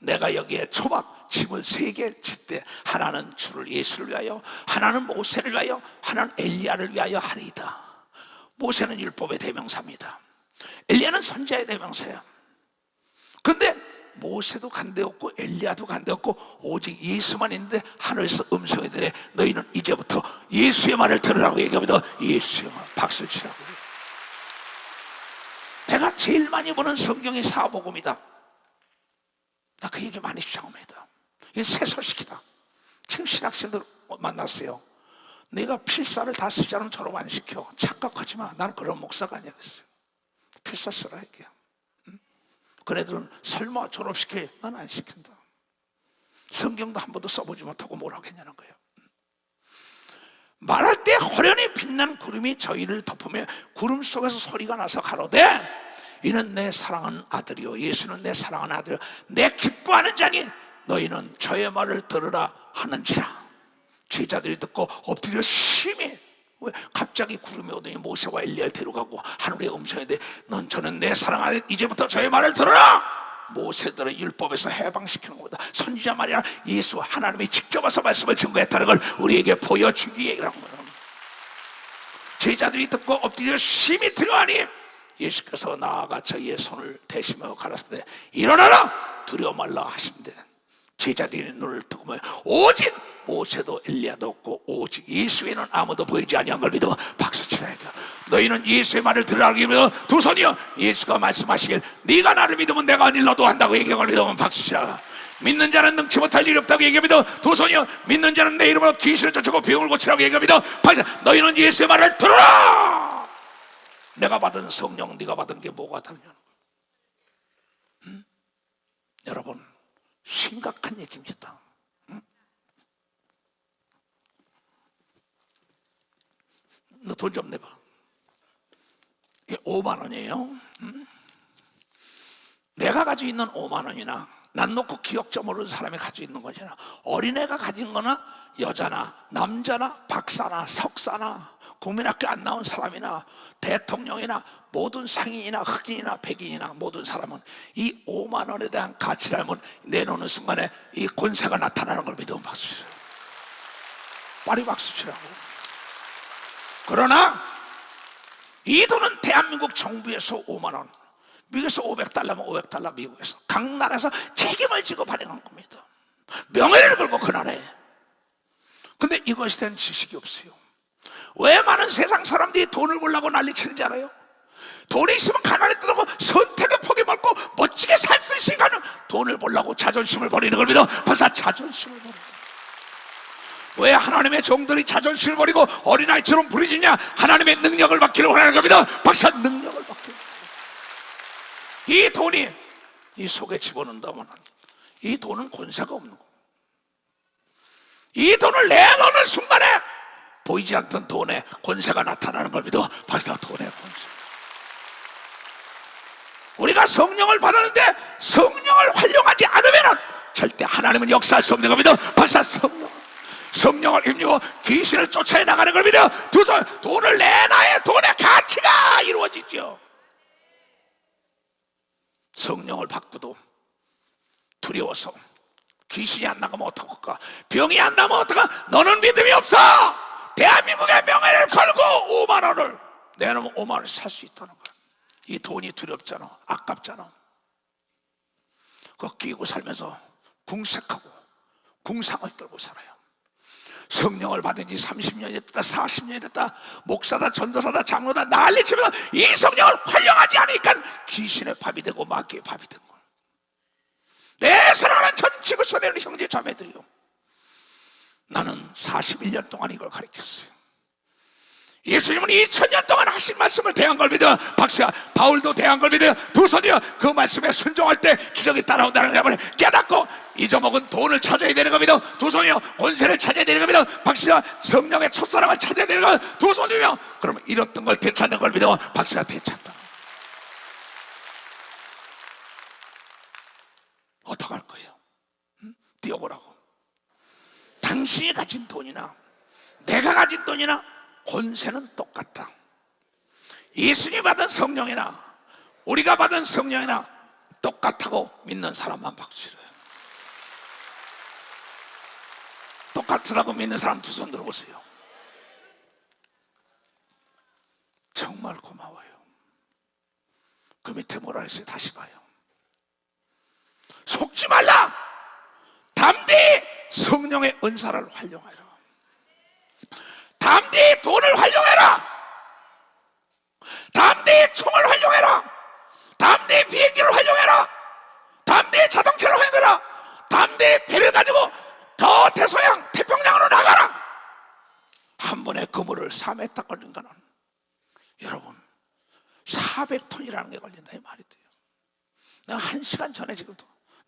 내가 여기에 초막 집을 3개 짓되 하나는 주를 예수를 위하여, 하나는 모세를 위하여, 하나는 엘리야를 위하여 하리이다. 모세는 율법의 대명사입니다. 엘리야는 선지자의 대명사야. 근데 모세도 간데없고 엘리야도 간데없고 오직 예수만 있는데 하늘에서 음성이 되네. 너희는 이제부터 예수의 말을 들으라고 얘기합니다. 예수의 말. 박수 치라고. 내가 제일 많이 보는 성경의 사복음이다. 나 그 얘기 많이 주장합니다. 이게 새 소식이다. 지금 신학생들 만났어요. 내가 필사를 다 쓰지 않으면 졸업 안 시켜. 착각하지 마. 나는 그런 목사가 아니야 그랬어요. 필사 쓰라 얘기야. 그네들은 설마 졸업시켜? 난 안 시킨다. 성경도 한 번도 써보지 못하고 뭘 하겠냐는 거예요. 말할 때 호련히 빛난 구름이 저희를 덮으며 구름 속에서 소리가 나서 가로되 이는 내 사랑하는 아들이요, 예수는 내 사랑하는 아들이요, 내 기뻐하는 자니 너희는 저의 말을 들으라 하는지라. 제자들이 듣고 엎드려 심히. 왜 갑자기 구름이 오더니 모세와 엘리야를 데려가고 하늘의 음성인데 저는 내 사랑하는 이제부터 저의 말을 들으라. 모세들의 율법에서 해방시키는 것보다 선지자 말이라 예수 하나님이 직접 와서 말씀을 증거했다는 걸 우리에게 보여주기 얘기라는 거예요. 제자들이 듣고 엎드려 심히 들어하니 예수께서 나아가 저희의 손을 대시며 가라사대 일어나라 두려워 말라 하신대. 제자들이 눈을 뜨고 오직 모세도 엘리야도 없고 오직 예수에는 아무도 보이지 아니한 걸 믿어. 박수 치라. 너희는 예수의 말을 들으라고 믿어. 두 손이여, 예수가 말씀하시길 네가 나를 믿으면 내가 한 일 너도 한다고 얘기한 걸 믿으면 박수 치라. 믿는 자는 능치 못할 일이 없다고 얘기합니다. 두 손이여, 믿는 자는 내 이름으로 귀신을 쫓고 병을 고치라고 얘기합니다. 박수. 너희는 예수의 말을 들으라. 내가 받은 성령 네가 받은 게 뭐가 다르냐는 거예요. 여러분, 심각한 얘기입니다. 너 돈 좀 내봐. 이게 5만 원이에요. 내가 가지고 있는 5만 원이나 난 놓고 기억자 모르는 사람이 가지고 있는 것이나 어린애가 가진 거나 여자나 남자나 박사나 석사나 국민학교 안 나온 사람이나 대통령이나 모든 상인이나 흑인이나 백인이나 모든 사람은 이 5만 원에 대한 가치를 알면 내놓는 순간에 이 권세가 나타나는 걸 믿으면 박수 치라고. 빨리 박수 치라고. 그러나 이 돈은 대한민국 정부에서 5만 원, 미국에서 500달러면 500달러, 미국에서 각 나라에서 책임을 지고 발행한 겁니다. 명예를 걸고 그 나라에. 근데 이것에 대한 지식이 없어요. 왜 많은 세상 사람들이 돈을 벌려고 난리치는지 알아요? 돈이 있으면 가난했다고 선택의 폭이 넓고 멋지게 살 수 있으니까 돈을 벌려고 자존심을 버리는 겁니다. 벌써 자존심을 버리는 거예요. 왜 하나님의 종들이 자존심을 버리고 어린아이처럼 부르짖냐? 하나님의 능력을 받기를 원하는 겁니다. 박사 능력을 받기를. 이 돈이 이 속에 집어넣는다면 이 돈은 권세가 없는 거예요. 이 돈을 내놓는 순간에 보이지 않던 돈에 권세가 나타나는 걸 믿어. 박사 돈의 권세. 우리가 성령을 받았는데 성령을 활용하지 않으면 절대 하나님은 역사할 수 없는 겁니다. 박사 성령을 힘입어 귀신을 쫓아내 나가는 걸 믿어. 두 손 돈을 내놔야 돈의 가치가 이루어지죠. 성령을 받고도 두려워서 귀신이 안 나가면 어떡할까? 병이 안 나면 어떡할까? 너는 믿음이 없어. 대한민국의 명예를 걸고 5만 원을 내놓으면 5만 원을 살 수 있다는 거야. 이 돈이 두렵잖아. 아깝잖아. 그거 끼고 살면서 궁색하고 궁상을 떨고 살아요. 성령을 받은 지 30년이 됐다 40년이 됐다 목사다 전도사다 장로다 난리치면서 이 성령을 활용하지 않으니까 귀신의 밥이 되고 마귀의 밥이 된 거야. 내 사랑하는 전 지구촌에 있는 형제 자매들이요, 나는 41년 동안 이걸 가르쳤어요. 예수님은 2000년 동안 하신 말씀을 대한 걸 믿어. 박수야. 바울도 대한 걸 믿어. 두 손이요 그 말씀에 순종할 때 기적이 따라온다는 것을 깨닫고 잊어먹은 돈을 찾아야 되는 겁니다. 두 손이요 권세를 찾아야 되는 겁니다. 박수야. 성령의 첫사랑을 찾아야 되는 겁니다. 두 손이요 그러면 잃었던 걸 되찾는 걸 믿어. 박수야. 되찾다. 어떡할 거예요? 뛰어보라고. 당신이 가진 돈이나 내가 가진 돈이나 권세는 똑같다. 예수님이 받은 성령이나 우리가 받은 성령이나 똑같다고 믿는 사람만 박수해요. 똑같으라고 믿는 사람 두 손 들어보세요. 정말 고마워요. 그 밑에 뭐라 했어요? 다시 봐요. 속지 말라. 담대히 성령의 은사를 활용하라. 담대히 돈을 활용해라. 담대히 총을 활용해라. 담대히 비행기를 활용해라. 담대히 자동차를 활용해라. 담대히 배를 가지고 더 대서양 태평양으로 나가라. 한 번에 그물을 4m 걸린 거는 여러분 400톤이라는 게 걸린다 이 말이 돼요. 내가 1시간 전에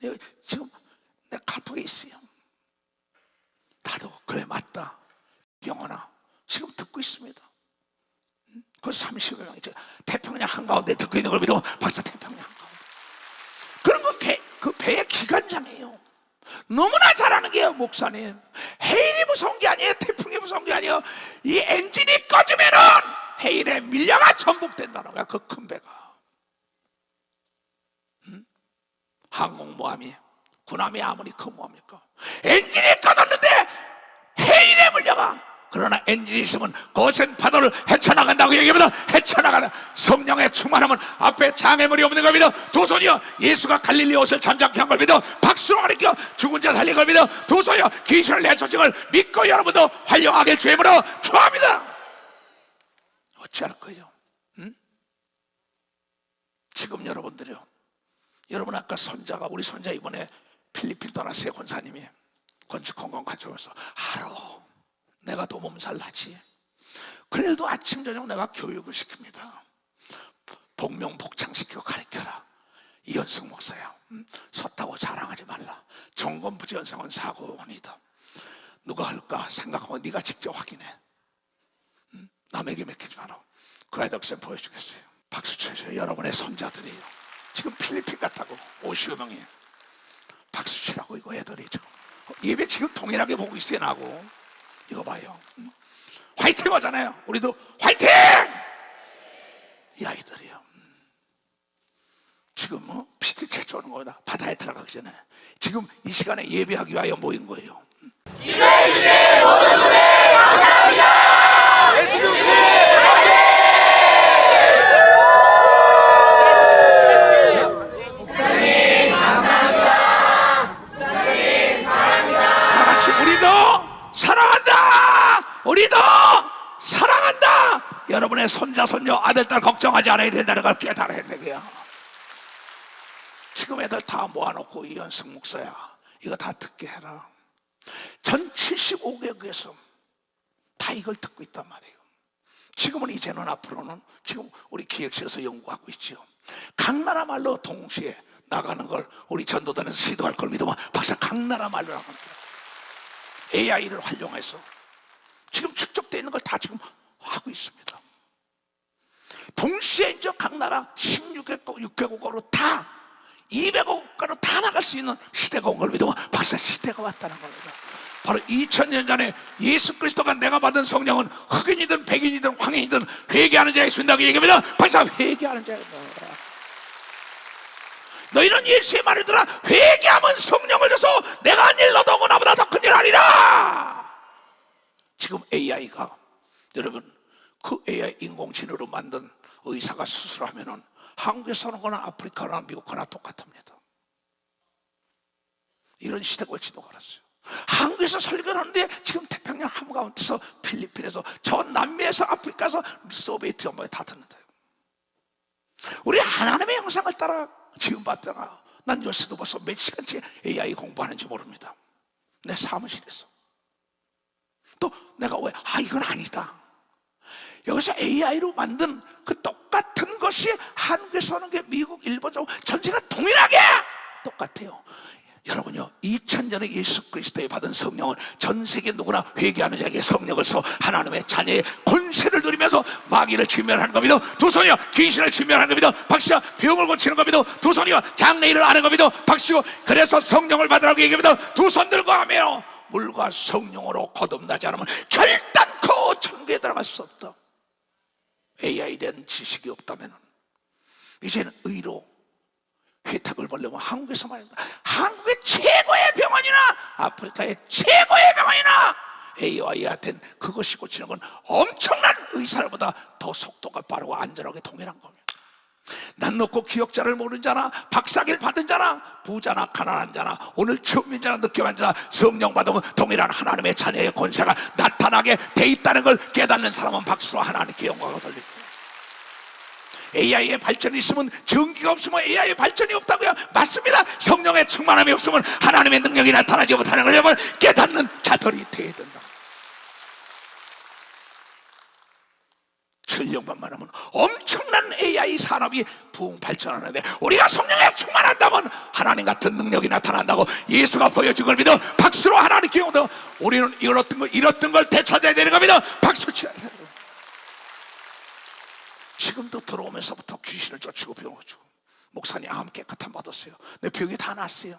내가 지금 내 카톡에 있어요. 나도 그래 맞다 영원아 지금 듣고 있습니다. 그 30여 명이 태평양 한가운데 듣고 있는 걸 믿으면 박사 태평양 한가운데. 그런 건 그 배의 기관장이에요. 너무나 잘하는 게요. 목사님 해일이 무서운 게 아니에요. 태풍이 무서운 게 아니에요. 이 엔진이 꺼지면은 해일의 밀려가 전복된다는 거야. 그 큰 배가. 항공모함이 군함이 아무리 큰 모함일까? 엔진이 꺼졌는데 해일에 물려가. 그러나 엔진이 있으면 거센 파도를 헤쳐나간다고 얘기합니다. 헤쳐나가는 성령의 충만함은 앞에 장애물이 없는 겁니다. 두 손이요 예수가 갈릴리 옷을 잠잠케 한 걸 믿어 박수로 가리켜 죽은 자 살린 걸 믿어. 두 손이요 귀신을 내쫓은 걸 믿고 여러분도 활용하길 주임으로 축원합니다. 어찌할 거예요? 지금 여러분들이요, 여러분 아까 우리 손자 이번에 필리핀 떠났어요. 권사님이 건축공간 가져오면서 하루 내가 더 몸살 나지. 그래도 아침 저녁 내가 교육을 시킵니다. 복명복창시키고 가르쳐라. 이현승 목사야. 섰다고 자랑하지 말라. 정건부지현상은 사고원이다. 누가 할까 생각하면 네가 직접 확인해. 남에게 맡기지 마라. 그 아이들 보여주겠어요. 박수 쳐주세요. 여러분의 손자들이에요. 지금 필리핀 갔다고 50여 명이 박수 치라고. 이거 애들이 지금 예배 지금 동일하게 보고 있어요. 나하고 이거 봐요. 화이팅 하잖아요. 우리도 화이팅! 이 아이들이요. 지금 피트 채취하는 거다. 바다에 들어가기 전에 지금 이 시간에 예배하기 위하여 모인 거예요. 기도해 주신 모든 분들 감사합니다. 예수 목사님 감사합니다. 목사님 사랑합니다. 다 같이 우리도 사랑한다. 우리도 사랑한다. 여러분의 손자 손녀 아들딸 걱정하지 않아야 된다는 걸 깨달아야 되게요. 지금 애들 다 모아놓고 이현승 목사야 이거 다 듣게 해라. 전 75개국에서 다 이걸 듣고 있단 말이에요. 지금은 이제는 앞으로는 지금 우리 기획실에서 연구하고 있죠. 각 나라 말로 동시에 나가는 걸 우리 전도단에서 시도할 걸 믿으면 박사 각 나라 말로 나갑니다. AI를 활용해서 지금 축적되어 있는 걸 다 지금 하고 있습니다. 동시에 이제 각 나라 16개국 6개국어로 다 200억 국가로 다 나갈 수 있는 시대가 온 걸 믿으면 박사 시대가 왔다는 겁니다. 바로 2000년 전에 예수 그리스도가 내가 받은 성령은 흑인이든 백인이든 황인이든 회개하는 자에게 준다고 얘기합니다. 박사 회개하는 자에게 너희는 예수의 말을 들어 회개하면 성령을 줘서 내가 한 일 너도 하고 나보다 더 큰 일 하리라. 지금 AI가 여러분 그 AI 인공지능으로 만든 의사가 수술하면은 한국에서 하는 거나 아프리카나 미국이나 똑같습니다. 이런 시대가 올지도 알았어요. 한국에서 설교를 하는데 지금 태평양 한가운데서 필리핀에서 저 남미에서 아프리카에서 소비에트 연방에 다 듣는다요. 우리 하나님의 형상을 따라 지금 봤다가 난 요새도 벌써 몇 시간째 AI 공부하는지 모릅니다. 내 사무실에서 또 내가 왜 이건 아니다. 여기서 AI로 만든 그 똑같은 것이 한국에서 하는 게 미국, 일본, 전 세계가 동일하게 똑같아요. 여러분요 2000년에 예수 그리스도에 받은 성령은 전 세계 누구나 회개하는 자에게 성령을 써 하나님의 자녀의 권세를 누리면서 마귀를 진멸하는 겁니다. 두 손이요 귀신을 진멸하는 겁니다. 박수야 병을 고치는 겁니다. 두 손이요 장래일을 아는 겁니다. 박수요 그래서 성령을 받으라고 얘기합니다. 두 손 들고 하며 물과 성령으로 거듭나지 않으면 결단코 천국에 들어갈 수 없다. AI에 대한 지식이 없다면 이제는 의로 혜택을 보려면 한국에서 말입니다. 한국의 최고의 병원이나 아프리카의 최고의 병원이나 AI에 된 그것이 고치는 건 엄청난 의사들보다 더 속도가 빠르고 안전하게 동일한 겁니다. 난 놓고 기억자를 모르는 자나 박사기를 받은 자나 부자나 가난한 자나 오늘 처음 민 자나 늦게 만 자나 성령 받으면 동일한 하나님의 자녀의 권세가 나타나게 돼 있다는 걸 깨닫는 사람은 박수로 하나님께 영광을 돌리고 AI의 발전이 있으면 전기가 없으면 AI의 발전이 없다고요. 맞습니다. 성령의 충만함이 없으면 하나님의 능력이 나타나지 못하는 걸 여러분 깨닫는 자들이 되어야 된다. 전력만 하면 엄청난 AI 산업이 부흥 발전하는데 우리가 성령에 충만한다면 하나님 같은 능력이 나타난다고 예수가 보여준 걸 믿어 박수로 하나님께 영광. 우리는 잃었던 걸 되찾아야 되는 겁니다. 박수 쳐야 돼요. 지금도 들어오면서부터 귀신을 쫓고 병을 주고 목사님 암 깨끗함 받았어요. 내 병이 다 났어요.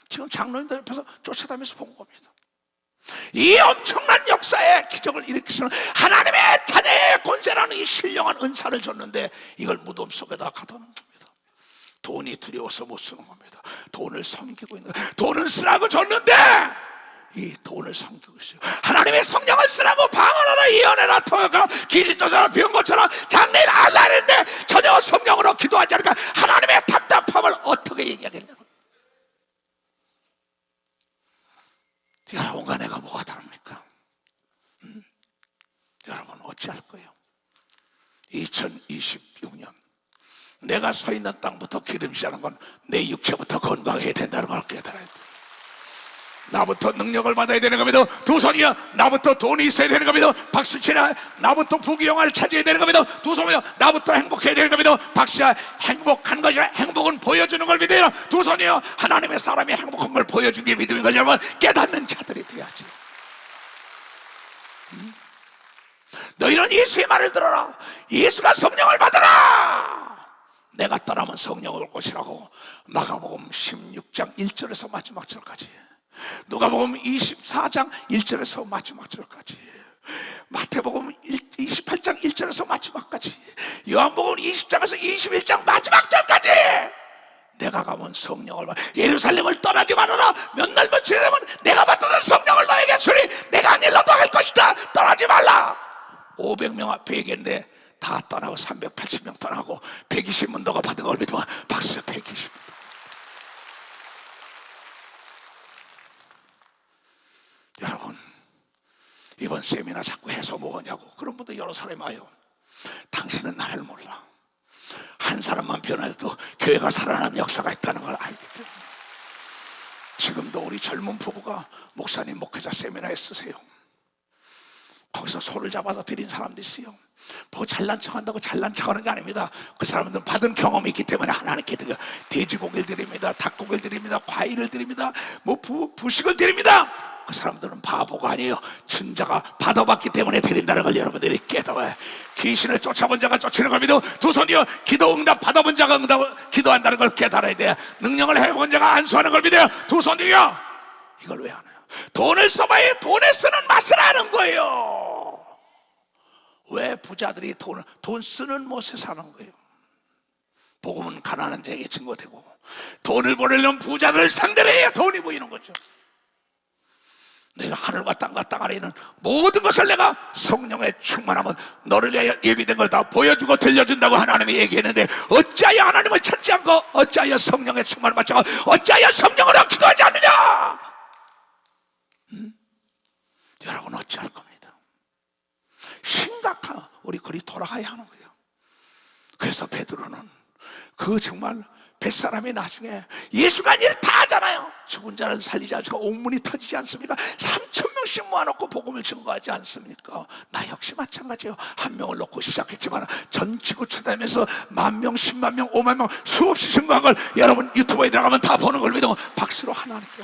지금 장로님들 옆에서 쫓아다니면서 본 겁니다. 이 엄청난 역사의 기적을 일으키시는 하나님의 자녀의 권세라는 이 신령한 은사를 줬는데 이걸 무덤 속에다 가둬놓은 겁니다. 돈이 두려워서 못 쓰는 겁니다. 돈을 섬기고 있는 거예요. 돈은 쓰라고 줬는데 이 돈을 섬기고 있어요. 하나님의 성령을 쓰라고 방언하라 예언해라 통역하라 귀신 쫓아라 병 고쳐라 장래일 알라 했는데 전혀 성령으로 기도하지 않으니까 하나님의 답답함을 어떻게 얘기하겠냐고. 여러분과 내가 뭐가 다릅니까? 여러분 어찌할 거예요? 2026년 내가 서 있는 땅부터 기름지자는 건 내 육체부터 건강해야 된다는 걸 깨달아야 돼. 나부터 능력을 받아야 되는 겁니다. 두 손이요, 나부터 돈이 있어야 되는 겁니다. 박수치나 나부터 부귀영화를 차지해야 되는 겁니다. 두 손이요, 나부터 행복해야 되는 겁니다. 박수야, 행복한 것이 행복은 보여주는 걸 믿어요. 두 손이요, 하나님의 사람이 행복한 걸 보여주는 게 믿음인 걸 여러분 깨닫는 자들이 돼야지. 너희는 예수의 말을 들어라. 예수가 성령을 받아라. 내가 떠나면 성령을 올 것이라고. 마가복음 16장 1절에서 마지막 절까지, 누가복음 24장 1절에서 마지막 절까지, 마태복음 28장 1절에서 마지막까지, 요한복음 20장에서 21장 마지막 절까지 내가 가면 성령을 받아. 예루살렘을 떠나지 말아라. 몇 날 며칠 되면 내가 받던 성령을 너에게 주리. 내가 아니라도 할 것이다. 떠나지 말라. 500명 앞에 얘기했는데 다 떠나고 380명 떠나고 120명 너가 받은 걸 믿으면 박수. 120명. 여러분, 이번 세미나 자꾸 해서 뭐하냐고 그런 분들 여러 사람이 와요. 당신은 나를 몰라. 한 사람만 변해도 교회가 살아나는 역사가 있다는 걸 알기 때문에. 지금도 우리 젊은 부부가 목사님 목회자 세미나에 쓰세요. 거기서 소를 잡아서 드린 사람도 있어요. 뭐 잘난 척한다고 잘난 척하는 게 아닙니다. 그 사람들은 받은 경험이 있기 때문에 하나님께 드려요. 돼지고기를 드립니다. 닭고기를 드립니다. 과일을 드립니다. 뭐 부식을 드립니다. 그 사람들은 바보가 아니에요. 천자가 받아봤기 때문에 드린다는 걸 여러분들이 깨달아요. 귀신을 쫓아본 자가 쫓는 걸 믿어. 두 손이요, 기도 응답 받아본 자가 응답 기도한다는 걸 깨달아야 돼요. 능력을 해본 자가 안수하는 걸 믿어요. 두 손이요. 이걸 왜 하나요? 돈을 써봐야 돈에 쓰는 맛을 아는 거예요. 왜 부자들이 돈 쓰는 못에 사는 거예요? 복음은 가난한 자에게 증거되고, 돈을 보내려면 부자들을 상대로 해야 돈이 보이는 거죠. 내가 하늘과 땅과 땅 아래 있는 모든 것을 내가 성령에 충만하면 너를 위하여 예비된 걸 다 보여주고 들려준다고 하나님이 얘기했는데, 어찌하여 하나님을 찾지 않고 어찌하여 성령에 충만을 받지 않고 어찌하여 성령으로 기도하지 않느냐? 여러분 어찌할 겁니다. 심각한 우리 글이 돌아가야 하는 거예요. 그래서 베드로는 그 정말 뱃사람이 나중에 예수가 일 다 하잖아요. 죽은 자를 살리지 않습니까? 옥문이 터지지 않습니까? 3,000명씩 모아놓고 복음을 증거하지 않습니까? 나 역시 마찬가지예요. 한 명을 놓고 시작했지만 전 지구 쳐다니면서 10,000명, 100,000명, 50,000명 수없이 증거한 걸 여러분 유튜브에 들어가면 다 보는 걸 믿어 박수로 하나님께.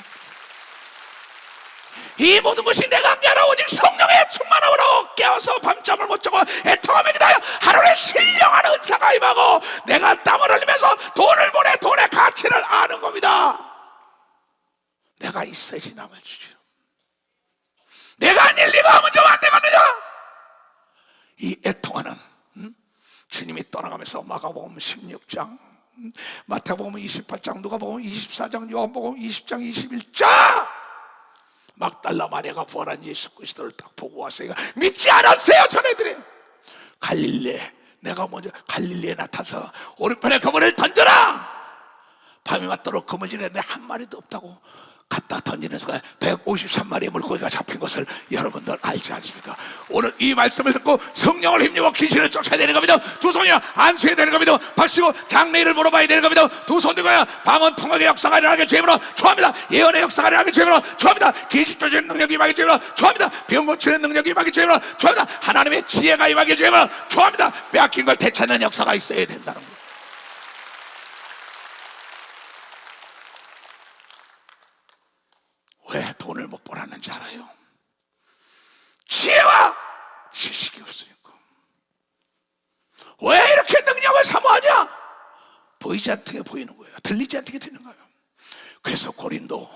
이 모든 것이 내가 한 게 아니라 오직 성령의 충만함으로 깨어서 밤잠을 못 자고 애통하며 기다려 하루에 신령한 은사가 임하고 내가 땀을 흘리면서 돈을 보내 돈의 가치를 아는 겁니다. 내가 있어야지 남을 주죠. 내가 한 일 네가 하면 좀 안 되거든요. 이 애통하는 주님이 떠나가면서 마가복음 16장, 마태복음 28장, 누가복음 24장, 요한복음 20장, 21장 막달라 마리아가 부활한 예수 그리스도를 딱 보고 왔어요. 믿지 않았어요. 전애들이 내가 먼저 갈릴리에 나타나서 오른편에 그물을 던져라. 밤이 맞도록 그물 지는데 한 마리도 없다고 갖다 던지는 순간 153마리의 물고기가 잡힌 것을 여러분들 알지 않습니까? 오늘 이 말씀을 듣고 성령을 힘입어 귀신을 쫓아야 되는 겁니다. 두 손이야 안수해야 되는 겁니다. 박수고 장래일을 물어봐야 되는 겁니다. 두 손 들고야 방언 통역의 역사가 일어나게 주임으로 좋아합니다. 예언의 역사가 일어나게 주임으로 좋아합니다. 계시 조지는 능력이 임하게 주임으로 좋아합니다. 병 고치는 능력이 임하게 주임으로 좋아합니다. 하나님의 지혜가 임하게 주임으로 좋아합니다. 빼앗긴 걸 되찾는 역사가 있어야 된다는 거예요. 왜 돈을 못 벌었는지 알아요? 지혜와 지식이 없으니까. 왜 이렇게 능력을 사모하냐? 보이지 않게 보이는 거예요. 들리지 않게 들리는 거예요. 그래서 고린도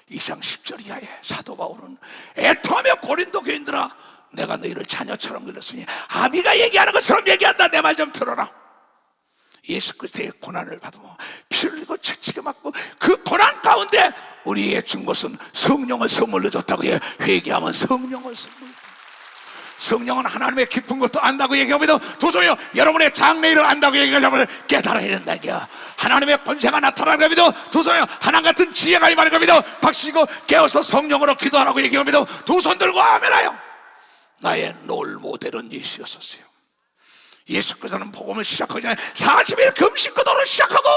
2장 10절 이하에 사도 바울은 애통하며 고린도 교인들아 내가 너희를 자녀처럼 길렀으니 아비가 얘기하는 것처럼 얘기한다. 내 말 좀 들어라. 예수 그리스도의 고난을 받으며 피를 흘리고 채찍에 맞고 그 고난 가운데 우리의 준 것은 성령을 선물로 줬다고 해요. 회개하면 성령을 선물로. 성령은 하나님의 깊은 것도 안다고 얘기합니다. 도저히 여러분의 장래일을 안다고 얘기하려면 깨달아야 된다. 하나님의 권세가 나타나는 겁니다. 도저히 하나님 같은 지혜가 임하는 겁니다. 박수치고 깨어서 성령으로 기도하라고 얘기합니다. 두 손 들고 아멘하여. 나의 롤 모델은 예수였었어요. 예수께서는 복음을 시작하기 전에 40일 금식 기도를 시작하고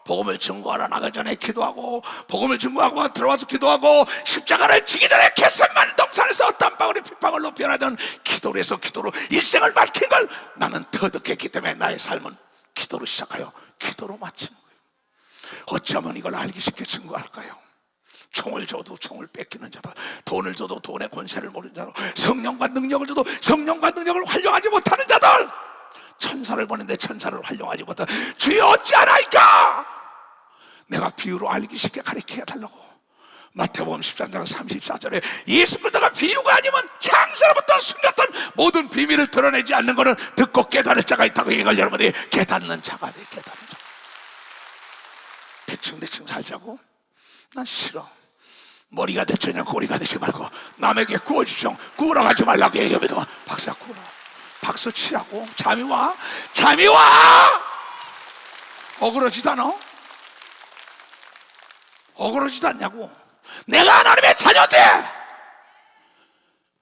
복음을 증거하러 나가기 전에 기도하고, 복음을 증거하고 들어와서 기도하고, 십자가를 지기 전에 겟세마네 동산에서 땀방울이 핏방울로 변하던 기도로 해서 기도로 일생을 마친 걸 나는 터득했기 때문에 나의 삶은 기도로 시작하여 기도로 마치는 거예요. 어찌하면 이걸 알기 쉽게 증거할까요? 총을 줘도 총을 뺏기는 자다, 돈을 줘도 돈의 권세를 모르는 자다, 성령과 능력을 줘도 성령과 능력을 활용하지 못하는 자들, 천사를 보냈는데 천사를 활용하지 못하는 주여 어찌하나이까? 내가 비유로 알기 쉽게 가르쳐 달라고. 마태복음 13장 34절에 예수 그리스도가 비유가 아니면 창세로부터 숨겼던 모든 비밀을 드러내지 않는 것은 듣고 깨달을 자가 있다고. 이걸 여러분이 깨닫는 자가 돼. 깨닫는 자. 대충 살자고? 난 싫어. 머리가 대처냐 고리가 되지 말고 남에게 구워주십시오. 구우러 가지 말라고 얘기해도 박사 구우라. 박수 치라고. 잠이 와? 잠이 와! 억울하지도 않아? 억울하지도 않냐고. 내가 하나님의 자녀인데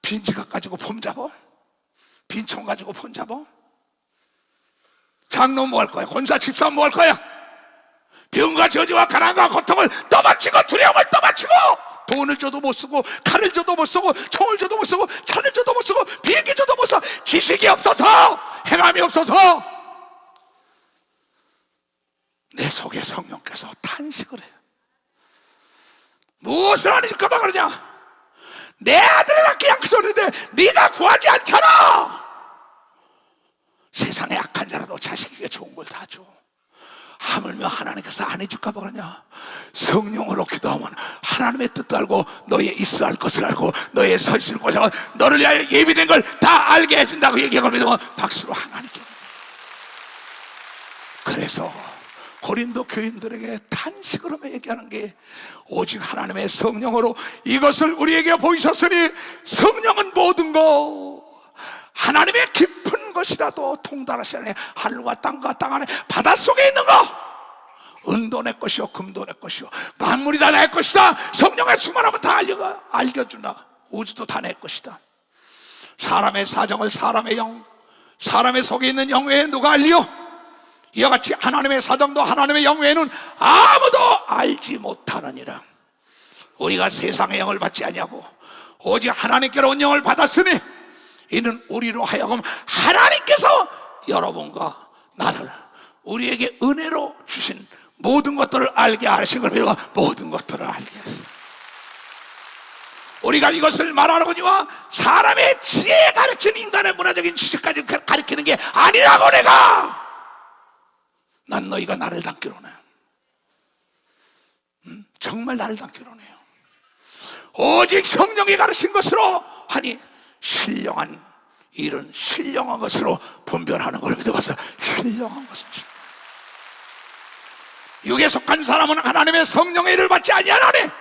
빈지각 가지고 폼 잡어? 빈총 가지고 폼 잡어? 장로 뭐 할 거야? 권사 집사 뭐 할 거야? 병과 저주와 가난과 고통을 떠받치고 두려움을 떠받치고 돈을 줘도 못 쓰고 칼을 줘도 못 쓰고 총을 줘도 못 쓰고 차를 줘도 못 쓰고 비행기 줘도 못 써. 지식이 없어서, 행함이 없어서 내 속에 성령께서 탄식을 해요. 무엇을 하니까 그러냐? 내 아들을 낳기 약속했는데 네가 구하지 않잖아. 세상에 악한 자라도 자식에게 좋은 걸 다 줘. 하물며 하나님께서 안 해줄까 봐 그러냐? 성령으로 기도하면 하나님의 뜻도 알고 너의 있어야 할 것을 알고 너의 서 있을 곳을 알고 너를 위하여 예비된 걸 다 알게 해준다고 얘기하면 박수로 하나님께. 그래서 고린도 교인들에게 탄식으로 얘기하는 게 오직 하나님의 성령으로 이것을 우리에게 보이셨으니 성령은 모든 것, 하나님의 깊은 것이라도 통달하시네. 하늘과 땅과 땅 안에 바닷속에 있는 것, 은도 내 것이요 금도 내 것이요 만물이 다 내 것이다. 성령의 수만하면 다 알려주나. 우주도 다 내 것이다. 사람의 사정을 사람의 영, 사람의 속에 있는 영 외에 누가 알리요? 이와 같이 하나님의 사정도 하나님의 영 외에는 아무도 알지 못하느니라. 우리가 세상의 영을 받지 아니하고 오직 하나님께로 온 영을 받았으니 이는 우리로 하여금 하나님께서 여러분과 나를 우리에게 은혜로 주신 모든 것들을 알게 하신 걸 믿어. 모든 것들을 알게 하신. 우리가 이것을 말하는거니와 사람의 지혜에 가르치는 인간의 문화적인 지식까지 가르치는 게 아니라고. 내가 난 너희가 나를 닮기로네. 정말 나를 닮기로네요. 오직 성령이 가르친 것으로 하니 신령한 일은 신령한 것으로 분별하는 걸 믿어가서 신령한 것은 육에 속한 사람은 하나님의 성령의 일을 받지 아니하나니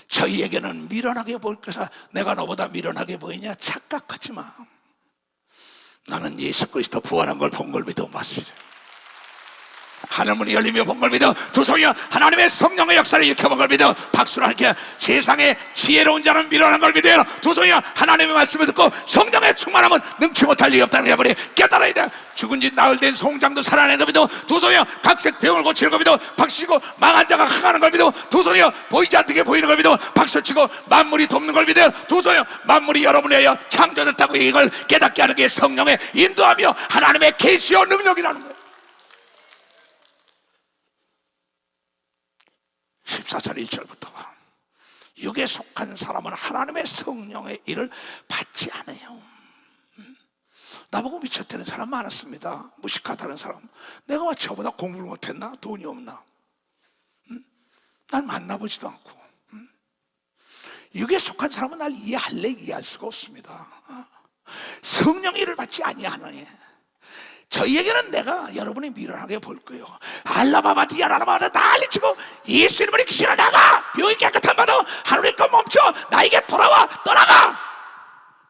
저희에게는 미련하게 보일 것이라. 내가 너보다 미련하게 보이냐? 착각하지 마. 나는 예수 그리스도 부활한 걸 본 걸 믿어 맞으시죠. 하늘문이 열리며 본 걸 믿어. 두 손이 하나님의 성령의 역사를 일으켜본 걸 믿어. 박수를 할게. 세상에 지혜로운 자는 미련한 걸 믿어요. 두 손이 하나님의 말씀을 듣고 성령의 충만함은 능치 못할 일이 없다는 걸 버리 깨달아야 돼. 죽은 지 나흘 된 송장도 살아내는 걸 믿어. 두 손이 각색 병을 고치는 걸 믿어. 박수치고 망한 자가 흥하는 걸 믿어. 두 손이 보이지 않게 보이는 걸 믿어. 박수치고 만물이 돕는 걸 믿어. 두 손이 만물이 여러분에 의해 창조됐다고 이걸 깨닫게 하는 게 성령의 인도하며 하나님의 계시와 능력이라는 거예요. 14절 1절부터가 육에 속한 사람은 하나님의 성령의 일을 받지 않아요. 나보고 미쳤다는 사람 많았습니다. 무식하다는 사람. 내가 왜 저보다 공부를 못했나? 돈이 없나? 날 만나보지도 않고. 육에 속한 사람은 날 이해할래? 이해할 수가 없습니다. 성령의 일을 받지 아니하느니 저희에게는 내가 여러분이 미련하게 볼 거예요. 알라바바디야 라라바다 난리치고 예수 이름으로 귀신아 나가. 병이 깨끗한 받아. 하늘의 것 멈춰. 나에게 돌아와. 떠나가.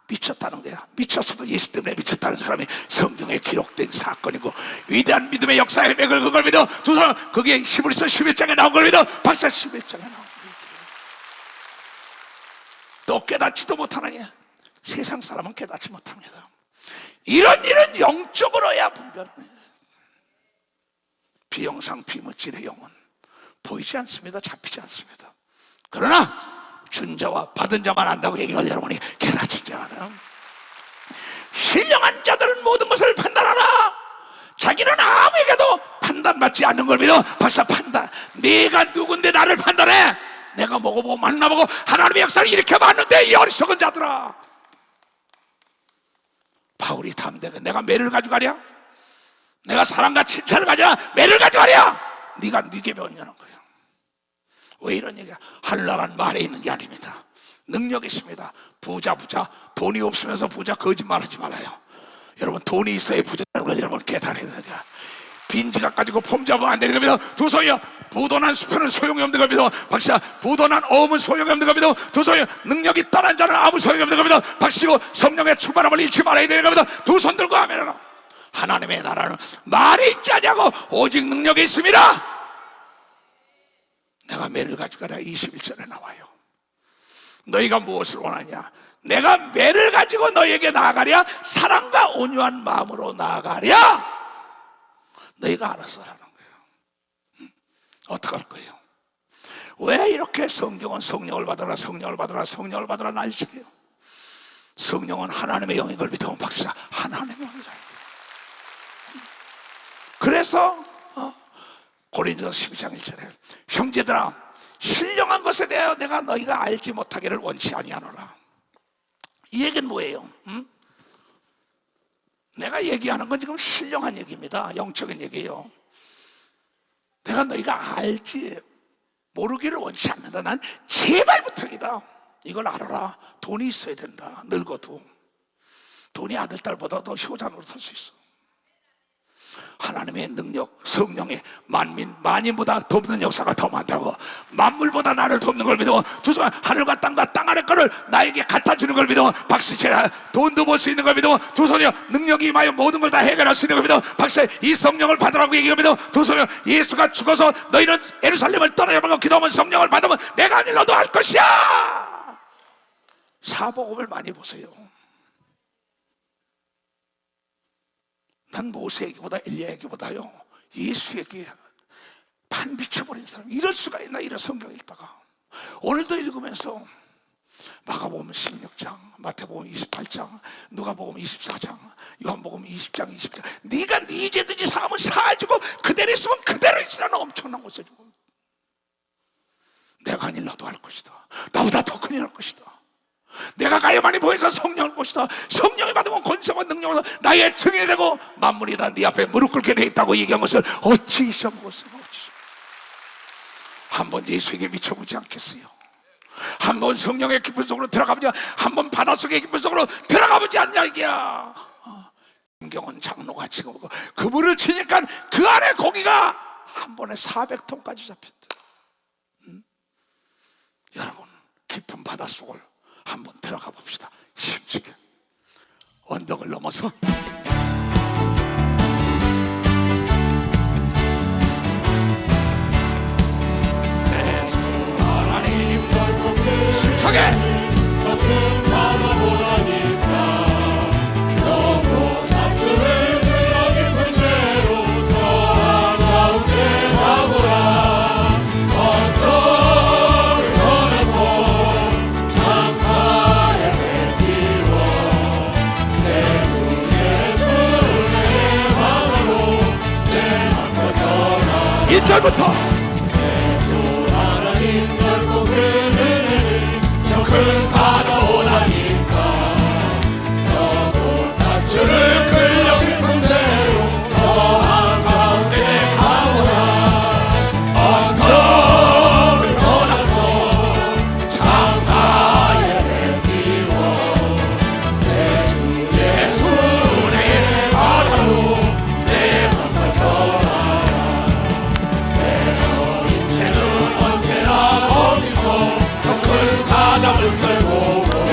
미쳤다는 거야. 미쳤어도 예수 때문에 미쳤다는 사람이 성경에 기록된 사건이고 위대한 믿음의 역사의 맥을 그걸 믿어. 두 사람 그게 히브리서 11장에 나온 걸 믿어. 박사 11장에 나온 걸. 또 깨닫지도 못하느니 세상 사람은 깨닫지 못합니다. 이런 일은 영적으로 해야 분별하네. 비영상 비물질의 영은 보이지 않습니다. 잡히지 않습니다. 그러나 준 자와 받은 자만 안다고 얘기할 여러분이 깨닫지 않아요. 신령한 자들은 모든 것을 판단하나 자기는 아무에게도 판단받지 않는 걸 믿어. 벌써 판단, 네가 누군데 나를 판단해? 내가 먹어보고 만나보고 하나님의 역사를 이렇게 봤는데 이 어리석은 자들아. 바울이 담대하게 내가 매를 가져가랴? 내가 사랑과 칭찬을 가져라 매를 가져가랴? 네가 네게 배웠냐는 거예요. 왜 이런 얘기야? 하늘나라는 말에 있는 게 아닙니다. 능력이 있습니다. 부자 돈이 없으면서 부자 거짓말하지 말아요. 여러분 돈이 있어야 부자라는 걸 여러분 깨달아야 돼요. 빈지각 가지고 폼잡으면 안 되는 겁니다. 두 손이요 부도난 수표는 소용이 없는 겁니다. 박사 부도난 어음은 소용이 없는 겁니다. 두 손이요 능력이 떠난 자는 아무 소용이 없는 겁니다. 박시고 성령의 출발함을 잃지 말아야 되는 겁니다. 두 손 들고 하면 하나님의 나라는 말이 있지 않냐고 오직 능력이 있습니다. 내가 매를 가져가라 21절에 나와요. 너희가 무엇을 원하냐? 내가 매를 가지고 너희에게 나아가랴? 사랑과 온유한 마음으로 나아가랴? 너희가 알아서 하라는 거예요. 어떻게 할 거예요? 왜 이렇게 성경은 성령을 받아라 성령을 받아라 성령을 받아라 난리치게요? 성령은 하나님의 영인 걸 믿으면 박사 하나님의 영이라. 그래서 고린도서 12장 1절에 형제들아 신령한 것에 대하여 내가 너희가 알지 못하기를 원치 아니하노라. 이 얘기는 뭐예요? 내가 얘기하는 건 지금 신령한 얘기입니다. 영적인 얘기예요. 내가 너희가 알지 모르기를 원치 않는다. 난 제발 부탁이다. 이걸 알아라. 돈이 있어야 된다. 늙어도 돈이 아들 딸보다 더 효자로 설 수 있어. 하나님의 능력, 성령의 만민보다 돕는 역사가 더 많다고. 만물보다 나를 돕는 걸 믿어. 두 손 하늘과 땅과 땅 아래 거를 나에게 갖다 주는 걸 믿어. 박수치라. 돈도 벌 수 있는 걸 믿어. 두 손이요 능력이 임하여 모든 걸 다 해결할 수 있는 걸 믿어. 박수 이 성령을 받으라고 얘기해 믿어. 두 손이요 예수가 죽어서 너희는 예루살렘을 떠나려고 기도하면 성령을 받으면 내가 아니 너도 할 것이야. 사복음을 많이 보세요. 난 모세에게보다 엘리야에게보다요 예수에게 반 미쳐버린 사람. 이럴 수가 있나 이런 성경 읽다가 오늘도 읽으면서 마가복음 16장 마태복음 28장 누가복음 24장 요한복음 20장 20장 네가 네 죄든지 사하면 사해주고 그대로 있으면 그대로 있으라는 엄청난 것을 주고 내가 아닐 너도 할 것이다. 나보다 더 큰일 할 것이다. 내가 가야만이 보여서 성령을 것이다. 성령이 받으면 권세와 능력으로 나의 증인이 되고 만물이 다 네 앞에 무릎 꿇게 돼 있다고 얘기한 것을 어찌 잊어먹었어요. 한번 예수에게 미쳐보지 않겠어요? 한번 성령의 깊은 속으로 들어가보지 한번 바닷속의 깊은 속으로 들어가보지 않냐 이게야. 김경원 장로가 지금 그물을 치니까 그 안에 고기가 한 번에 400톤까지 잡힌다. 여러분 깊은 바닷속을 한번 들어가 봅시다. 힘주게 언덕을 넘어서 하나님 힘차게 좁은 바다보다니까 너무 낮추는 그 깊은 데로 저 한가운데 가보라. 언덕을 걸어서 창가에 뱉기워 내 주 예수의 바다로 내 맘과 전하 1절부터 하나님 넓고 그 은혜는 저 큰 바다보다니까 너도 낮추는 끌려 깊은 대로 저 한가운데 가보라. 언덕을 떠나서 창가에 뱉기워 내 주 예수의 바다로 내 맘과 전하라. 인생은 언제나 거기서 더 큰 바닥을 끌고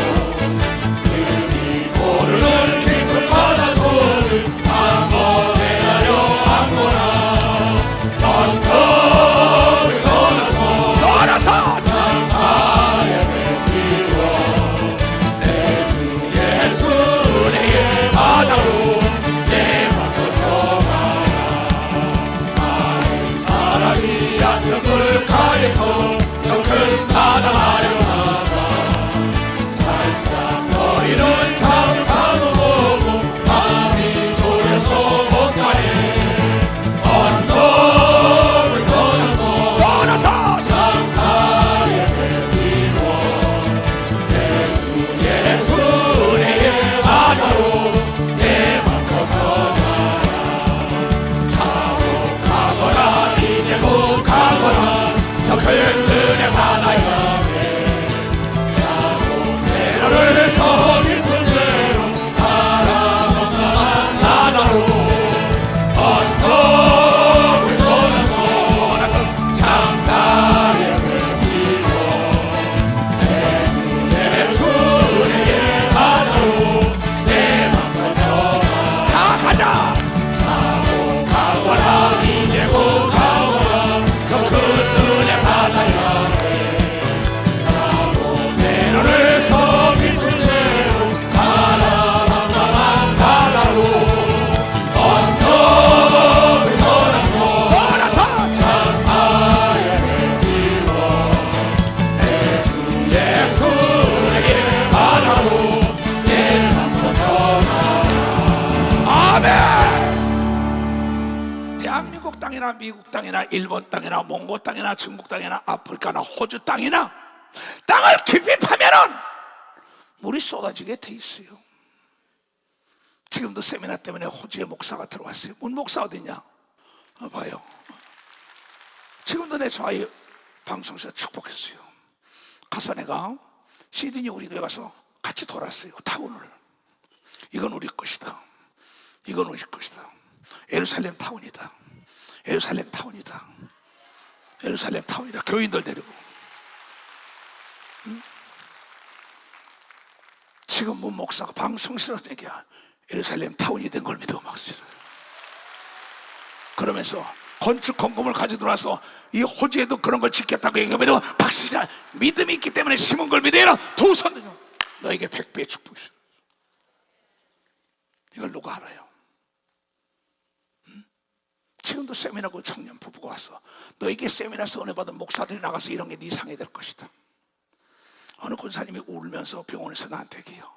땅이나 미국 땅이나 일본 땅이나 몽고 땅이나 중국 땅이나 아프리카나 호주 땅이나 땅을 깊이 파면은 물이 쏟아지게 돼 있어요. 지금도 세미나 때문에 호주에 목사가 들어왔어요. 문 목사 어디냐? 봐요. 지금도 내 저희 방송에서 축복했어요. 가서 내가 시드니 우리 교회 가서 같이 돌았어요. 타운을. 이건 우리 것이다. 이건 우리 것이다. 예루살렘 타운이다. 예루살렘 타운이다. 예루살렘 타운이다. 교인들 데리고. 지금 문 목사가 방송에서 얘기야. 예루살렘 타운이 된 걸 믿어 막 싫어요. 그러면서 건축 건금을 가지고 들어와서 이 호주에도 그런 걸 짓겠다고 얘기하면 박수자 믿음이 있기 때문에 심은 걸 믿어라. 두 손으로 너에게 100배의 축복이 있어. 이걸 누가 알아요? 지금도 세미나고 청년 부부가 와서 너에게 세미나에서 은혜 받은 목사들이 나가서 이런 게 네 상이 될 것이다. 어느 권사님이 울면서 병원에서 나한테 얘기해요.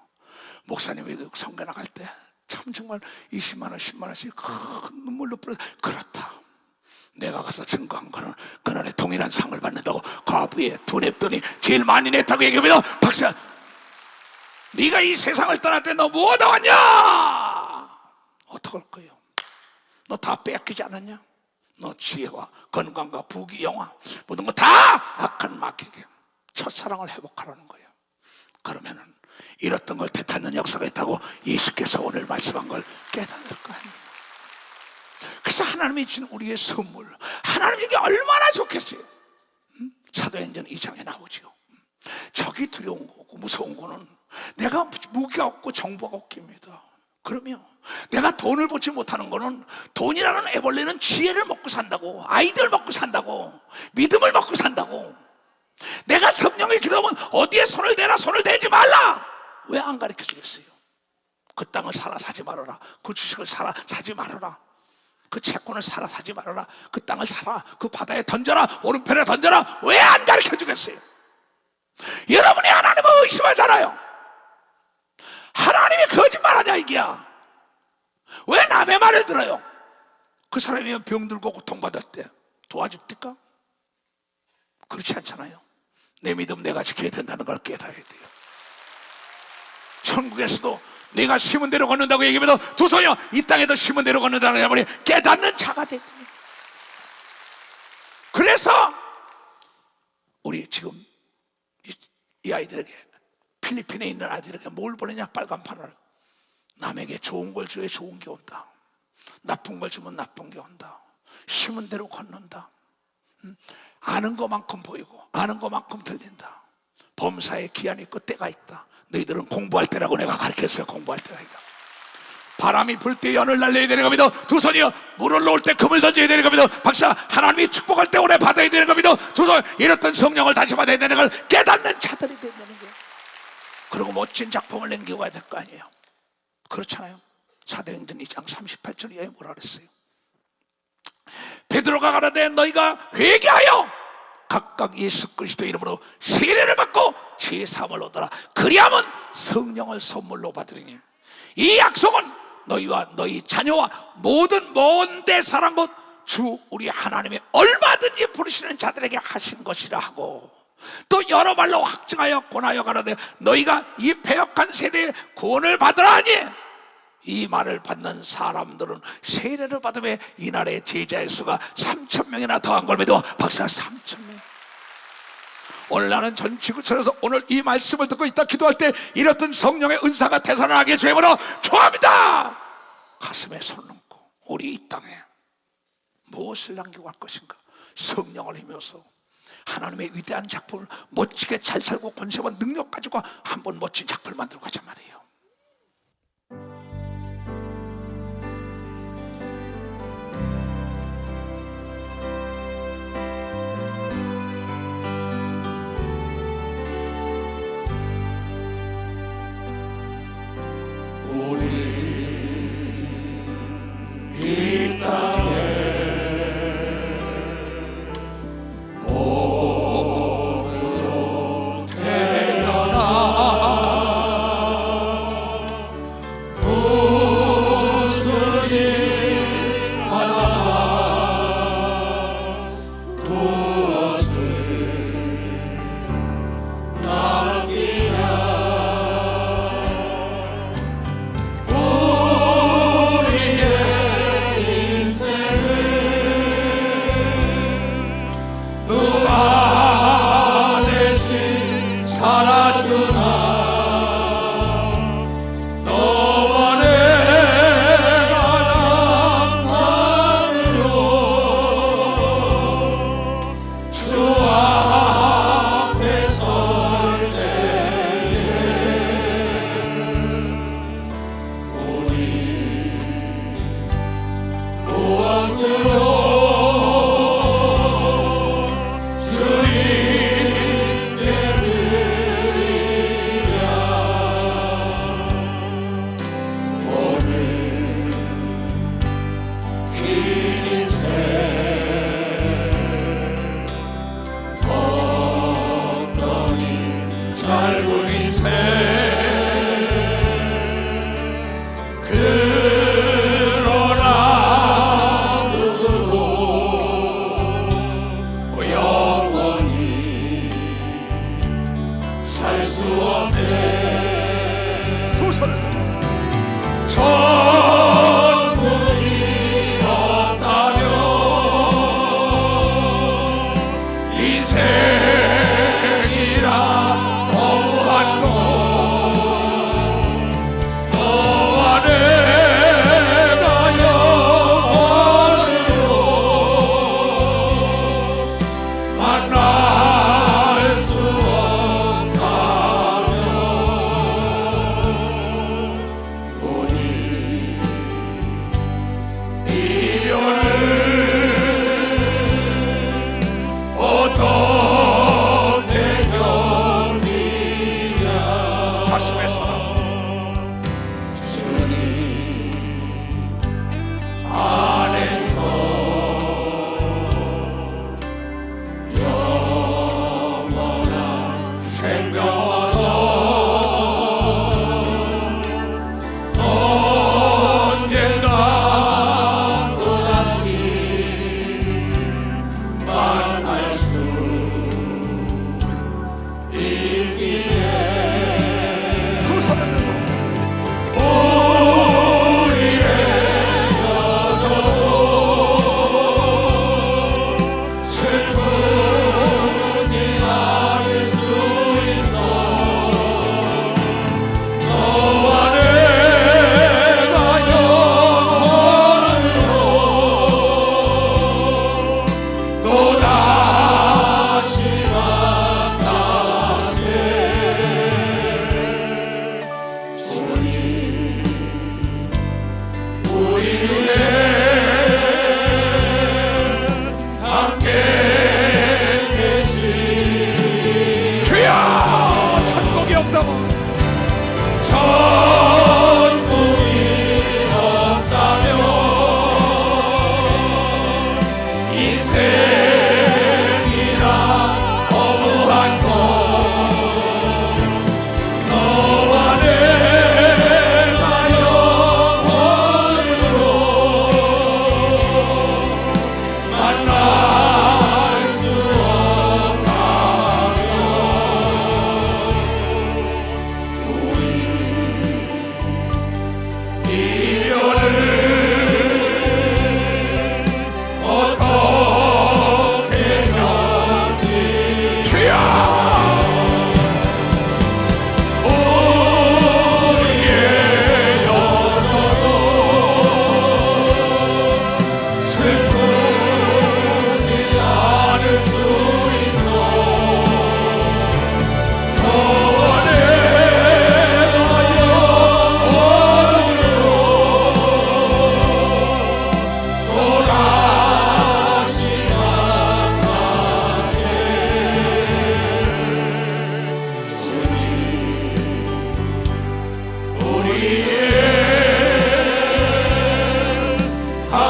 목사님이 성교 나갈 때 참 정말 20만 원 10만 원씩 눈물로 뿌려. 그렇다. 내가 가서 증거한 거는 그날에 동일한 상을 받는다고 과부에 돈 냈더니 제일 많이 냈다고 얘기하면 박사 네가 이 세상을 떠날 때 너 뭐 하다 왔냐? 어떡할 거예요? 너 다 빼앗기지 않았냐? 너 지혜와 건강과 부귀 영화 모든 거 다 악한 마귀에게 첫사랑을 회복하라는 거예요. 그러면은 잃었던 걸 되찾는 역사가 있다고 예수께서 오늘 말씀한 걸 깨닫을 거 아니에요. 그래서 하나님이 준 우리의 선물, 하나님 이게 얼마나 좋겠어요. 사도행전 2장에 나오죠. 적이 두려운 거고 무서운 거는 내가 무기가 없고 정보가 없습니다. 그러면 내가 돈을 벌지 못하는 거는 돈이라는 애벌레는 지혜를 먹고 산다고, 아이디어를 먹고 산다고, 믿음을 먹고 산다고. 내가 성령의 기도하면 어디에 손을 대라, 손을 대지 말라. 왜 안 가르쳐 주겠어요? 그 땅을 사라 사지 말아라. 그 주식을 사라 사지 말아라. 그 채권을 사라 사지 말아라. 그 땅을 사라. 그 바다에 던져라. 오른편에 던져라. 왜 안 가르쳐 주겠어요? 여러분이 하나님을 의심하잖아요. 하나님이 거짓말하냐 이게야. 왜 남의 말을 들어요? 그 사람이 병들고 고통받을 때 도와줍니까? 그렇지 않잖아요. 내 믿음 내가 지켜야 된다는 걸 깨달아야 돼요. 천국에서도 내가 심은 대로 걷는다고 얘기하면 두 손이요 이 땅에도 심은 대로 걷는다는 말이 깨닫는 자가 되요. 그래서 우리 지금 이 아이들에게 필리핀에 있는 아이들에게 뭘 보내냐? 빨간판을. 남에게 좋은 걸 줘야 좋은 게 온다. 나쁜 걸 주면 나쁜 게 온다. 심은 대로 걷는다. 아는 것만큼 보이고 아는 것만큼 들린다. 범사에 기한이 있고 때가 있다. 너희들은 공부할 때라고 내가 가르쳤어요. 공부할 때라. 바람이 불 때 연을 날려야 되는 겁니다. 두 손이요 물을 놓을 때 금을 던져야 되는 겁니다. 박사 하나님이 축복할 때 오래 받아야 되는 겁니다. 두 손 이렇던 성령을 다시 받아야 되는 걸 깨닫는 자들이 된다는 거예요. 그리고 멋진 작품을 남겨가야 될 거 아니에요. 그렇잖아요. 사도행전 2장 38절 이하에 뭐라 그랬어요? 베드로가 가라되 너희가 회개하여 각각 예수 그리스도 이름으로 세례를 받고 제사함을 얻어라. 그리하면 성령을 선물로 받으리니 이 약속은 너희와 너희 자녀와 모든 먼데 사람 곧 주 우리 하나님의 얼마든지 부르시는 자들에게 하신 것이라 하고 또 여러 말로 확증하여 권하여 가라되 너희가 이 패역한 세대에 구원을 받으라 하니 이 말을 받는 사람들은 세례를 받으며 이날의 제자의 수가 3,000명이나 더한 걸 믿어. 박사 3,000명. 오늘 나는 전 지구촌에서 오늘 이 말씀을 듣고 있다 기도할 때 이렇던 성령의 은사가 되살아나게 주님으로 축원합니다. 가슴에 손 얹고 우리 이 땅에 무엇을 남기고 갈 것인가? 성령을 힘입어서 하나님의 위대한 작품을 멋지게 잘 살고 권세와 능력 가지고 한번 멋진 작품을 만들고 가자 말이에요. 이 땅에 몸으로 태어나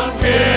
함께